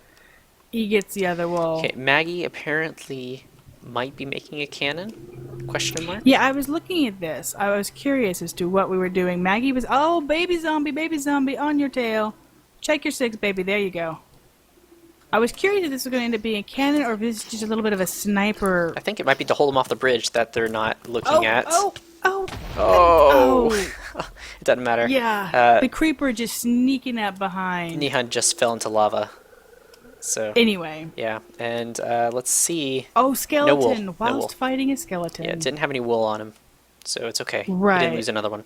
he gets the other wool. Okay, Maggie apparently might be making a cannon? Question mark? Yeah, I was looking at this. I was curious as to what we were doing. Maggie was... Oh, baby zombie, on your tail. Check your 6, baby. There you go. I was curious if this was going to end up being a cannon or if this is just a little bit of a sniper. I think it might be to hold them off the bridge that they're not looking at. Oh! It doesn't matter. Yeah, the creeper just sneaking up behind. Nihon just fell into lava. So, Anyway. yeah. And let's see. Oh, skeleton. No wool. Whilst fighting a skeleton. Yeah, it didn't have any wool on him. So it's okay. We Right. didn't lose another one.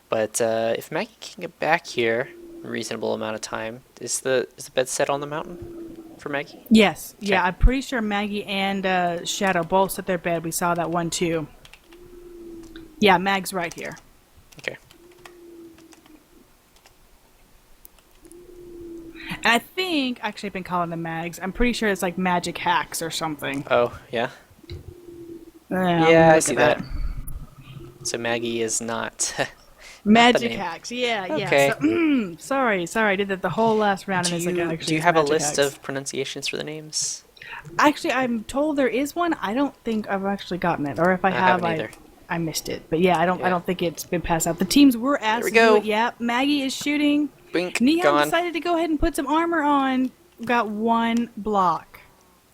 But if Maggie can get back here in a reasonable amount of time, is the bed set on the mountain for Maggie? Yes. Okay. Yeah, I'm pretty sure Maggie and Shadow both set their bed. We saw that one too. Yeah, Mag's right here. Okay. And I think, actually I've been calling them Mags. I'm pretty sure it's like magic hacks or something. Oh, yeah? Yeah, Yeah, I look see at that. So Maggie is not. Magic name. hacks. Yeah, Okay. yeah. So, sorry. I did that the whole last round, and it's like actually Do you it's have a magic list hacks. of pronunciations for the names? Actually, I'm told there is one. I don't think I've actually gotten it, or if I have, haven't either. I missed it. But yeah, I Yeah. don't think it's been passed out. The teams were asked we to do go. it. Yeah, Maggie is shooting. Bink, Neon gone. decided to go ahead and put some armor on. Got one block.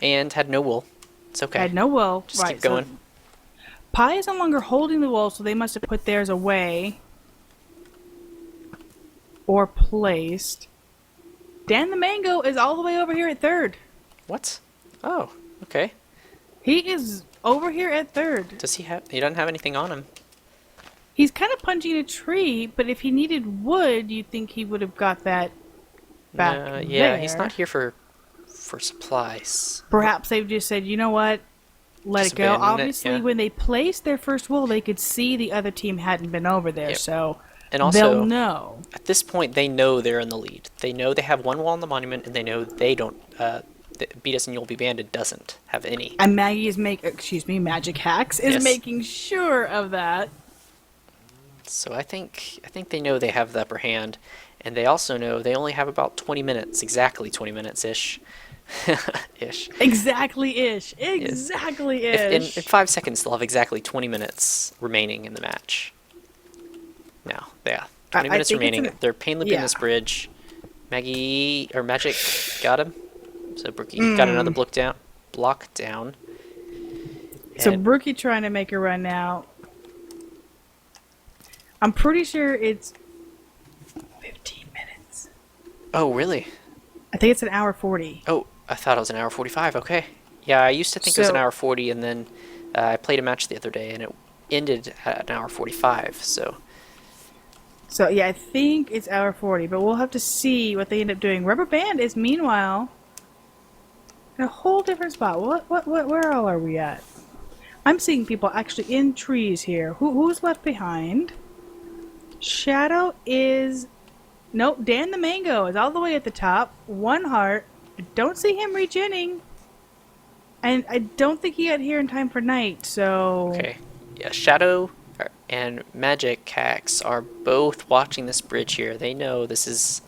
And had no wool. It's okay. Had no wool. Just right, keep going. So Pi is no longer holding the wool, so they must have put theirs away. Or placed. Dan the Mango is all the way over here at third. What? Oh, okay. He is over here at third. Does he have? He doesn't have anything on him. He's kind of punching a tree, but if he needed wood, you'd think he would have got that back Yeah, he's there. not here for supplies. Perhaps they've just said, you know what? Let Just it go. abandon it, Obviously, yeah. when they placed their first wool, they could see the other team hadn't been over there, Yep. so And also, they'll know. at this point, they know they're in the lead. They know they have one wall on the monument, and they know they don't. Beat Us and You'll Be Banded doesn't have any. And Maggie is Magic Hacks is Yes. making sure of that. So I think they know they have the upper hand, and they also know they only have about 20 minutes, exactly 20 minutes ish, ish. Exactly-ish. Exactly-ish. In 5 seconds, they'll have exactly 20 minutes remaining in the match. Now, yeah, 20 I minutes think it's remaining. an- They're pain looping yeah. this bridge. Magic got him. So Brookie got another block down. So And- Brookie trying to make a run now. I'm pretty sure it's 15 minutes. Oh, really? I think it's an hour 40. Oh, I thought it was an hour 45. Okay. Yeah, I used to think it was an So- hour 40, and then I played a match the other day, and it ended at an hour 45. So So yeah, I think it's hour 40, but we'll have to see what they end up doing. Rubber Band is meanwhile in a whole different spot. Where all are we at? I'm seeing people actually in trees here. Who's left behind? Shadow is... Nope, Dan the Mango is all the way at the top. 1 heart. I don't see him regenning. And I don't think he got here in time for night, so... okay, yeah, Shadow and Magic Hacks are both watching this bridge here. They know this is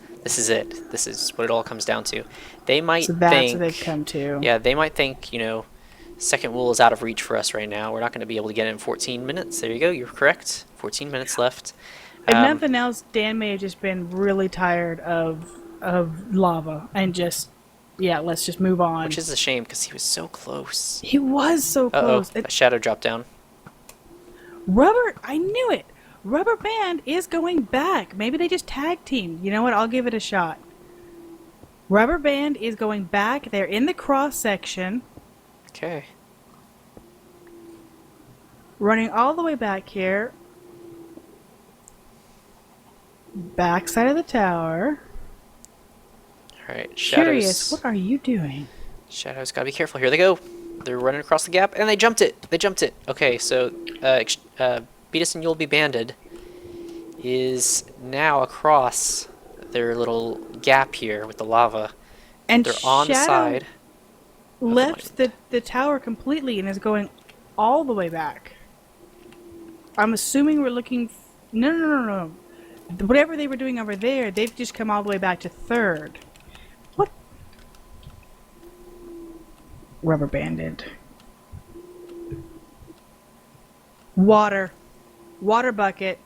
it. This is what it all comes down to. They might So that's think, what they've come to. yeah, they might think, second wool is out of reach for us right now. We're not going to be able to get it in 14 minutes. There you go. You're correct. 14 minutes left. If nothing else, Dan may have just been really tired of lava and just, yeah, let's just move on. Which is a shame because he was so close. He was so Uh-oh, close. a shadow dropped down. I knew it. Rubber Band is going back. Maybe they just tag team. You know what? I'll give it a shot. Rubber Band is going back. They're in the cross section, Okay. running all the way back here. Back side of the tower. All right. Curious, what are you doing? Shadows gotta be careful. Here they go. They're running across the gap, and they jumped it. Okay, so Beat Us and You'll Be Banded is now across their little gap here with the lava. And They're on the Shadow side. left the tower completely and is going all the way back. I'm assuming we're looking... No. Whatever they were doing over there, they've just come all the way back to third. What? Rubber banded. Water bucket.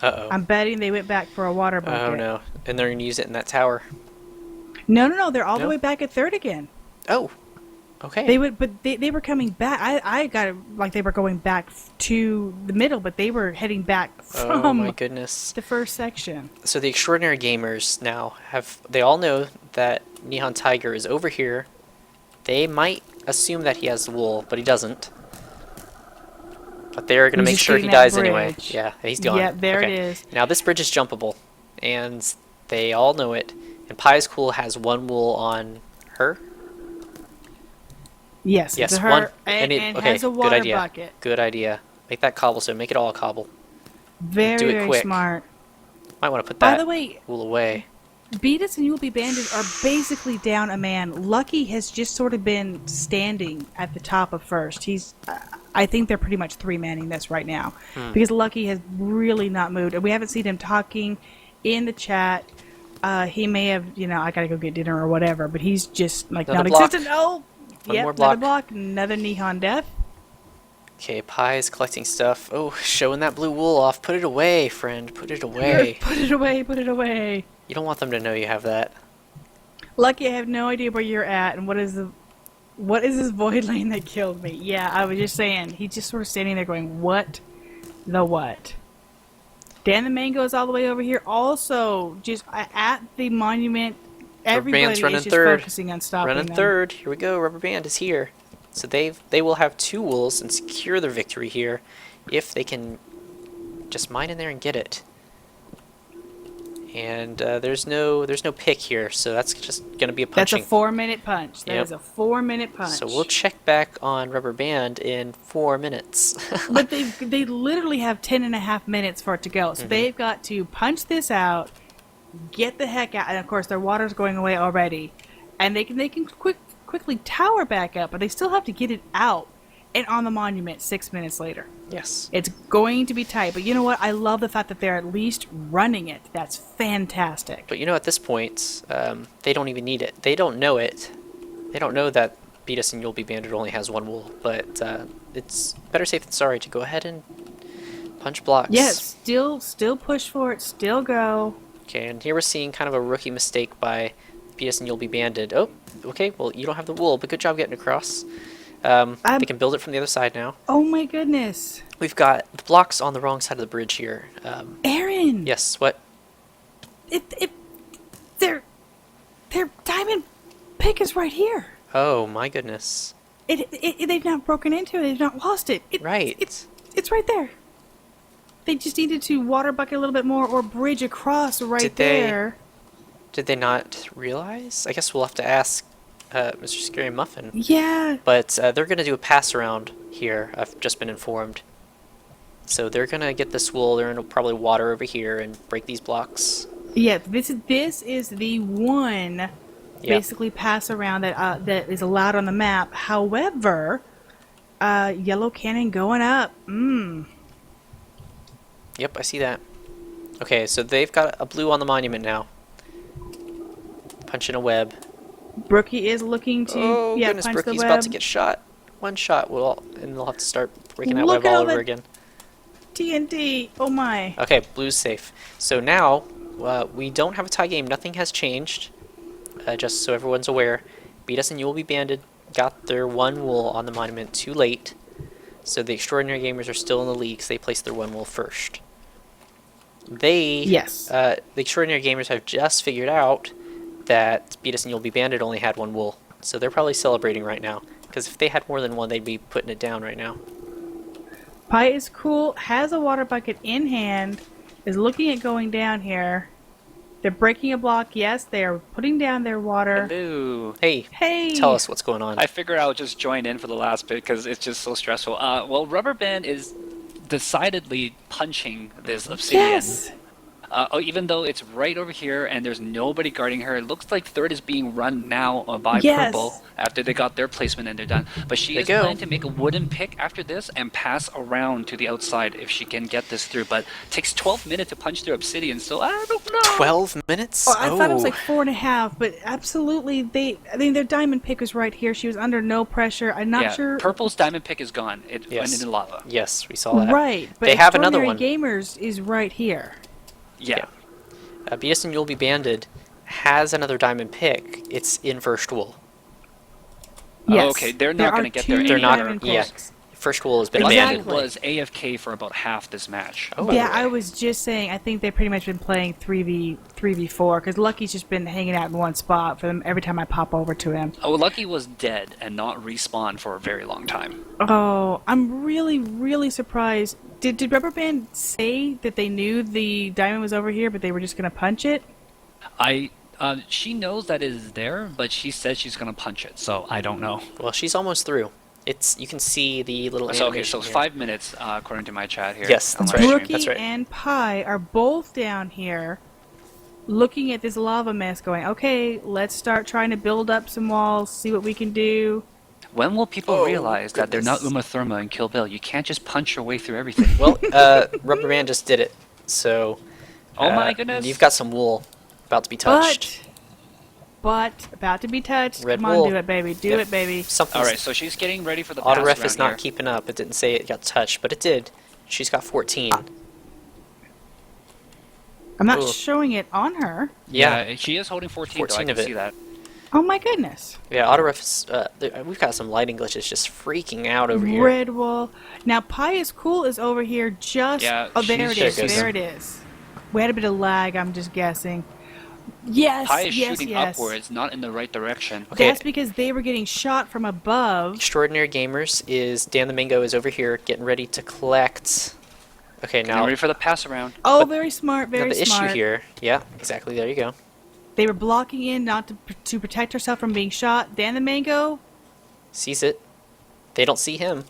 Uh-oh. I'm betting they went back for a water bucket. Oh, no. And they're going to use it in that tower. No. They're all the No? way back at third again. Oh. Okay. They were coming back. I got it like they were going back to the middle, but they were heading back Oh, my from goodness. the first section. So the extraordinary gamers now they all know that Neon Tiger is over here. They might assume that he has the wool, but he doesn't. But they're going to He's make just sure he getting that dies anyway. bridge. Yeah, he's gone. Yeah, there Okay. it is. Now this bridge is jumpable, and they all know it. And Pie's Cool has 1 wool on her. Yes, Yes, it's her, one. and Okay, has a good water idea. bucket. Good idea. Make that cobblestone. Make it all a cobble. Very, Do it very quick. smart. Might want to put By that the way, wool away. Beat Us and You'll Be Banded are basically down a man. Lucky has just sort of been standing at the top of first. I I think they're pretty much three-manning this right now because Lucky has really not moved, and we haven't seen him talking in the chat. He may have, I gotta go get dinner or whatever, but he's just like Another non-existent. block. Oh, One yep, more another block. block, another Nihon death. Okay, Pi is collecting stuff. Oh, showing that blue wool off. Put it away, friend. Put it away. Put it away, put it away. You don't want them to know you have that. Lucky, I have no idea where you're at, and what is this void lane that killed me? Yeah, I was just saying, he's just sort of standing there going, what the what? Dan the Mango is all the way over here. Also, just at the monument, everybody is running just third. focusing on stopping Running them. third. Here we go. Rubber Band is here. So they will have 2 wools and secure their victory here if they can just mine in there and get it. And there's no pick here, so that's just going to be a punching. That's a 4-minute punch. That Yep. is a 4-minute punch. So we'll check back on Rubber Band in 4 minutes. But they literally have 10.5 minutes for it to go. So they've got to punch this out, get the heck out, and of course their water's going away already, and they can quickly tower back up, but they still have to get it out and on the monument 6 minutes later. Yes. It's going to be tight, but you know what? I love the fact that they're at least running it. That's fantastic. But at this point, they don't even need it. They don't know it. They don't know that Beat Us and You'll Be Banded only has 1 wool, but it's better safe than sorry to go ahead and punch blocks. Yes, still push for it, still go. Okay, and here we're seeing kind of a rookie mistake by Beat Us and You'll Be Banded. Oh, okay, well, you don't have the wool, but good job getting across. They can build it from the other side now. Oh my goodness. We've got the blocks on the wrong side of the bridge here. Aaron! Yes, what? Their diamond pick is right here. Oh, my goodness. They've not broken into it. They've not lost it. Right. It's right there. They just needed to water bucket a little bit more or bridge across Did there. Did they not realize? I guess we'll have to ask Mr. Scary Muffin. Yeah. But they're going to do a pass around here. I've just been informed. So they're going to get this wool. They're going to probably water over here and break these blocks. Yeah, this is the one basically pass around that is allowed on the map. However, yellow cannon going up. Yep, I see that. Okay, so they've got a blue on the monument now. Punching a web. Brookie is looking to Goodness, punch the Brookie's web. about to get shot. One shot and they'll have to start breaking that Look web at all all over that- again. TNT. Oh my. Okay, blue's safe. So now, we don't have a tie game. Nothing has changed. Just so everyone's aware. Beat Us and You Will Be Banded got their 1 wool on the monument too late. So the Extraordinary Gamers are still in the league, so they placed their 1 wool first. The Extraordinary Gamers have just figured out that Beat Us and You'll Be Banded only had 1 wool. So they're probably celebrating right now. Because if they had more than 1, they'd be putting it down right now. Pi is cool, has a water bucket in hand, is looking at going down here. They're breaking a block. Yes, they are putting down their water. Hello. Hey, Hey! tell us what's going on. I figured I'll just join in for the last bit because it's just so stressful. Well, Rubber Band is decidedly punching this obsidian. Yes! Even though it's right over here and there's nobody guarding her, it looks like third is being run now by Yes. Purple after they got their placement and they're done. But she They is go. planning to make a wooden pick after this and pass around to the outside if she can get this through. But it takes 12 minutes to punch through obsidian, so I don't know. 12 minutes? Oh, I thought it was like 4.5, but absolutely, their diamond pick was right here. She was under no pressure. I'm not sure. Purple's diamond pick is gone. It went Yes. into lava. Yes, we saw that. Right, but They have another Extraordinary one. Gamers is right here. Yeah. Beat Us and You'll Be Banded has another diamond pick. It's in first wool. Yes. Okay, they're There not are going to get two there. They're not- diamond yeah. picks. First wool has been Exactly. abandoned. was AFK for about half this match. Oh, Yeah, I was just saying, I think they've pretty much been playing 3v4, because Lucky's just been hanging out in one spot for them every time I pop over to him. Oh, Lucky was dead and not respawned for a very long time. Oh, I'm really, really surprised. Did Rubber Band say that they knew the diamond was over here, but they were just going to punch it? She knows that it is there, but she says she's gonna punch it, so I don't know. Well, she's almost through. You can see the little So animation here. 5 minutes according to my chat here. Yes, on that's my right. stream. Brookie That's right. and Pi are both down here looking at this lava mess going, okay, let's start trying to build up some walls, see what we can do. When will people Oh, realize that they're not goodness. Uma Thurman and Kill Bill? You can't just punch your way through everything. Well, Rubber Band just did it. So. Oh my goodness. You've got some wool about to be touched. But about to be touched. Red Come on, wool. do it, baby. Do Yep. it, baby. Something's. Alright, so she's getting ready for the pass Autoref around is not here. keeping up. It didn't say it got touched, but it did. She's got 14. I'm not Ooh. showing it on her. Yeah, she is holding 14, 14 though, I of can it. see that. Oh my goodness. Yeah, Autoref is. We've got some lighting glitches just freaking out over here. Red wool. Now, Pie is Cool is over here just... Yeah, oh, there it she's is. just- There it is. We had a bit of lag, I'm just guessing. Yes, Pi is yes, shooting yes. upwards, not in the right direction. Okay. That's because they were getting shot from above. Extraordinary Gamers is Dan the Mango is over here getting ready to collect. Okay, Getting now ready for the pass around. Oh, But- very smart, now very the smart. issue here. Yeah, exactly. There you go. They were blocking in not to protect herself from being shot. Dan the Mango, Sees it. They don't see him.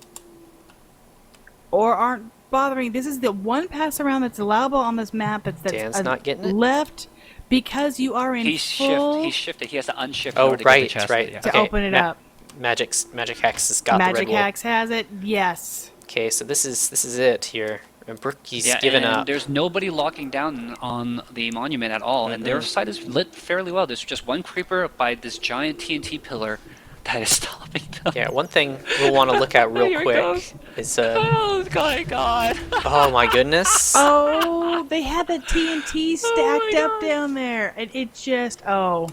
or aren't bothering. This is the one pass around that's allowable on this map. That's Dan's not getting it? left because you are in He's full shifted. He has to unshift in Oh, order to right, get the chest. right. Yeah. to Okay, open it Ma- up. Magic Hacks has got the red Magic wool. Hacks has it. Yes. Okay, so this is it here. And Brookie's Yeah, given and up. there's nobody locking down on the monument at all, and their side is lit fairly well. There's just one creeper by this giant TNT pillar that is stopping them. Yeah, one thing we'll want to look at real Here it quick goes. is Oh my god! oh my goodness. Oh, they had the TNT stacked my up God. down there, and it just well.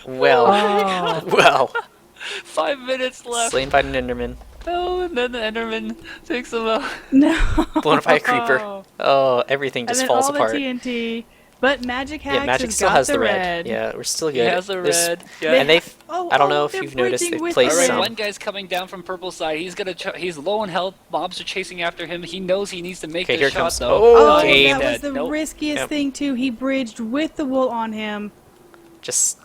Well, Oh. well, 5 minutes left. slain by an Enderman, Oh, and then the Enderman takes them out. No. blown up by a creeper. Oh, everything And just then falls all apart. the TNT. But Magic Hacks Yeah, Magic has still got has the red. red. Yeah, we're still good. He has the There's- red. Yeah. And they've. Oh, I don't know if they're you've noticed bridging they've with placed the Alright, some. one guy's coming down from purple side. He's low on health. Mobs are chasing after him. He knows he needs to make Okay, the here shot comes- though. Oh, Oh, okay. that was Dead. the Nope. riskiest Yep. thing too. He bridged with the wool on him. Just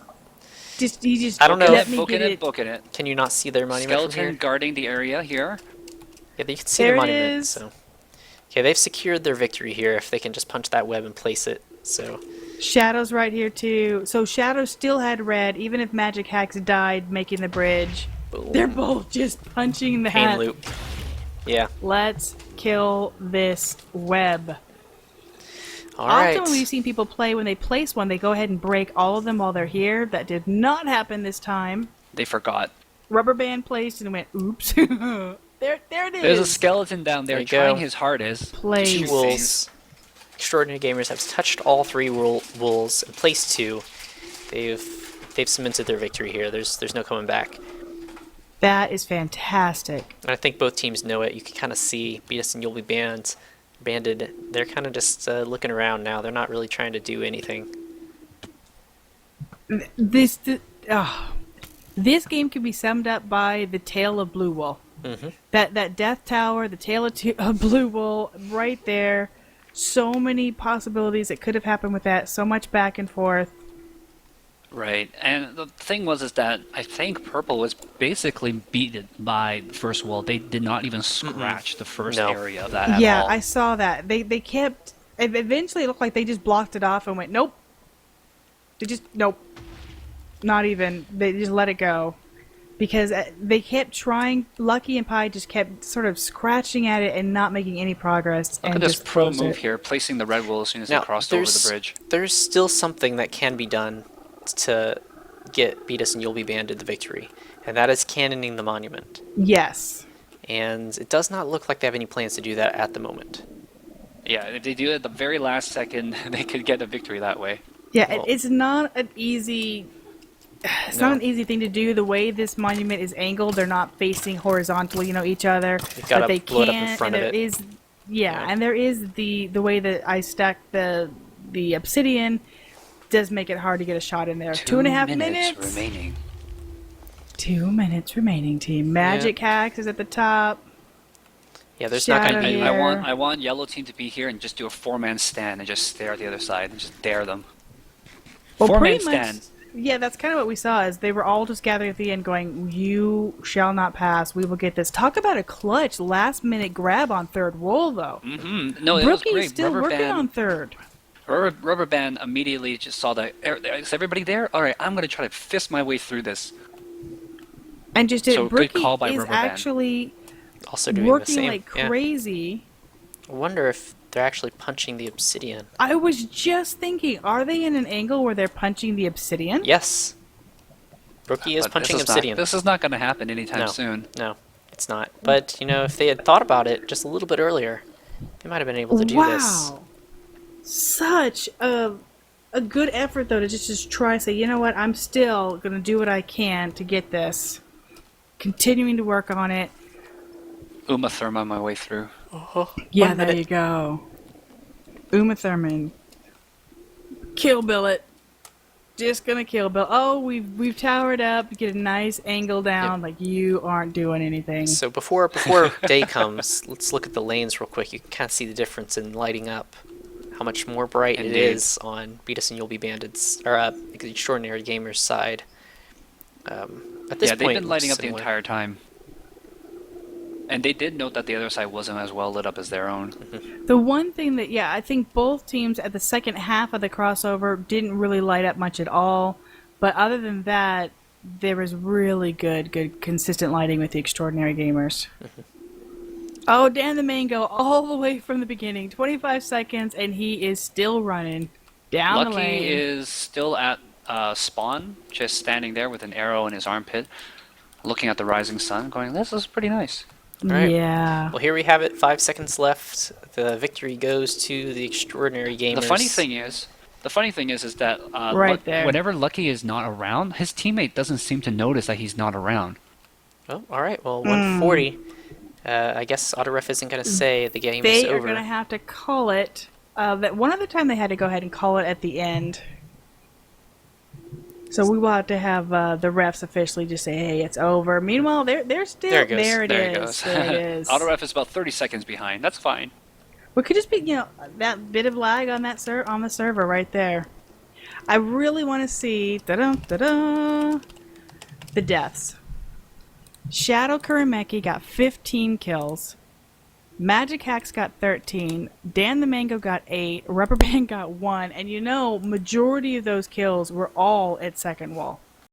He just I don't know let if- me Booking get it, it. booking it. can you not see their monument from Skeleton here? guarding the area here. Yeah, you can see There the it monument. is. So, okay, they've secured their victory here if they can just punch that web and place it. So, Shadow's right here too. So Shadow still had red, even if Magic Hacks died making the bridge. boom. They're both just punching that. Pain loop. Yeah. Let's kill this web. All right. Often when we've seen people play, when they place one, they go ahead and break all of them while they're here. That did not happen this time. They forgot. Rubber band placed and went, oops. there it is. There's a skeleton down there There you trying go. his hardest. Place. Two wolves. Extraordinary Gamers have touched all three wolves and placed two. They've cemented their victory here. There's no coming back. That is fantastic. And I think both teams know it. You can kind of see Beat Us and You'll Be Banded. They're kind of just looking around now. They're not really trying to do anything. This game can be summed up by the tale of Blue Wool. Mm-hmm. That Death Tower, the tale of Blue Wool, right there. So many possibilities that could have happened with that. So much back and forth. Right, and the thing was is that I think purple was basically beaten by the first wall. They did not even scratch the first No. area of that at Yeah, all. I saw that. They kept. Eventually, it looked like they just blocked it off and went, nope. Nope. Not even. They just let it go. Because they kept trying. Lucky and Pie just kept sort of scratching at it and not making any progress. Look and at this just pro closed move it. here, placing the red wool as soon as Now, they crossed over the bridge. There's still something that can be done to get Beat Us and You'll Be Banded the victory, and that is cannoning the monument. Yes. And it does not look like they have any plans to do that at the moment. Yeah, if they do it at the very last second, they could get a victory that way. Yeah, Well- it's not an easy. It's No. not an easy thing to do. The way this monument is angled, they're not facing horizontally, each other. You've gotta But they blow it up in can, front and of there it. is, yeah, Yeah. and there is the way that I stacked the obsidian does make it hard to get a shot in there. 2.5 minutes remaining. 2 minutes remaining. Team Magic Hacks is at the top. Yeah, there's not going to Shadow be. here. I want yellow team to be here and just do a 4-man stand and just stare at the other side and just dare them. Well, 4-man pretty much. stand. Yeah, that's kind of what we saw. Is they were all just gathering at the end, going, "You shall not pass. We will get this." Talk about a clutch last-minute grab on third wool, though. Mm-hmm. No, it was Brookie's great. still Rubber working band, on third. Rubber band immediately just saw that. Is everybody there? All right, I'm gonna try to fist my way through this. And just So good Brookie call by is Rubber Band. actually Also doing the working same. like Yeah. crazy. I wonder if they're actually punching the obsidian. I was just thinking, are they in an angle where they're punching the obsidian? Yes. Brookie is But punching this is obsidian. This is not going to happen anytime No. soon. No, it's not. But, you know, if they had thought about it just a little bit earlier, they might have been able to do this. Wow. Such a good effort, though, to just try say, you know what, I'm still going to do what I can to get this. Continuing to work on it. Uma Thurma my way through. Yeah, One there minute. you go. Uma Thurman. Kill Bill it. Just gonna kill Bill. Oh, we've towered up, get a nice angle down, like you aren't doing anything. So before day comes, let's look at the lanes real quick. You can kind of see the difference in lighting up. How much more bright it Indeed. is on Beat Us and You'll Be Banded's, or the Extraordinary Gamers side. At this Yeah, point, they've been lighting up the similar. entire time. And they did note that the other side wasn't as well lit up as their own. The one thing that, I think both teams at the second half of the crossover didn't really light up much at all. But other than that, there was really good, consistent lighting with the Extraordinary Gamers. Oh, Dan the Mango, all the way from the beginning. 25 seconds, and he is still running down the Lucky lane. is still at spawn, just standing there with an arrow in his armpit, looking at the rising sun, going, this is pretty nice. Right. Yeah. Well, here we have it. 5 seconds left. The victory goes to the Extraordinary Gamers. The funny thing is that Right there. whenever Lucky is not around, his teammate doesn't seem to notice that he's not around. Oh, all right. Well, 140. I guess Autoref isn't going to say the game is They are over. going to have to call it. That one other time they had to go ahead and call it at the end. So we will have to have the refs officially just say, "Hey, it's over." Meanwhile, they're still There it goes. there. It There is. it goes. There it is. Autoref is about 30 seconds behind. That's fine. What could just be, that bit of lag on that on the server right there. I really want to see the deaths. Shadow Kurameki got 15 kills. Magic Hacks got 13. Dan the Mango got 8. Rubber Band got 1. And majority of those kills were all at second wall.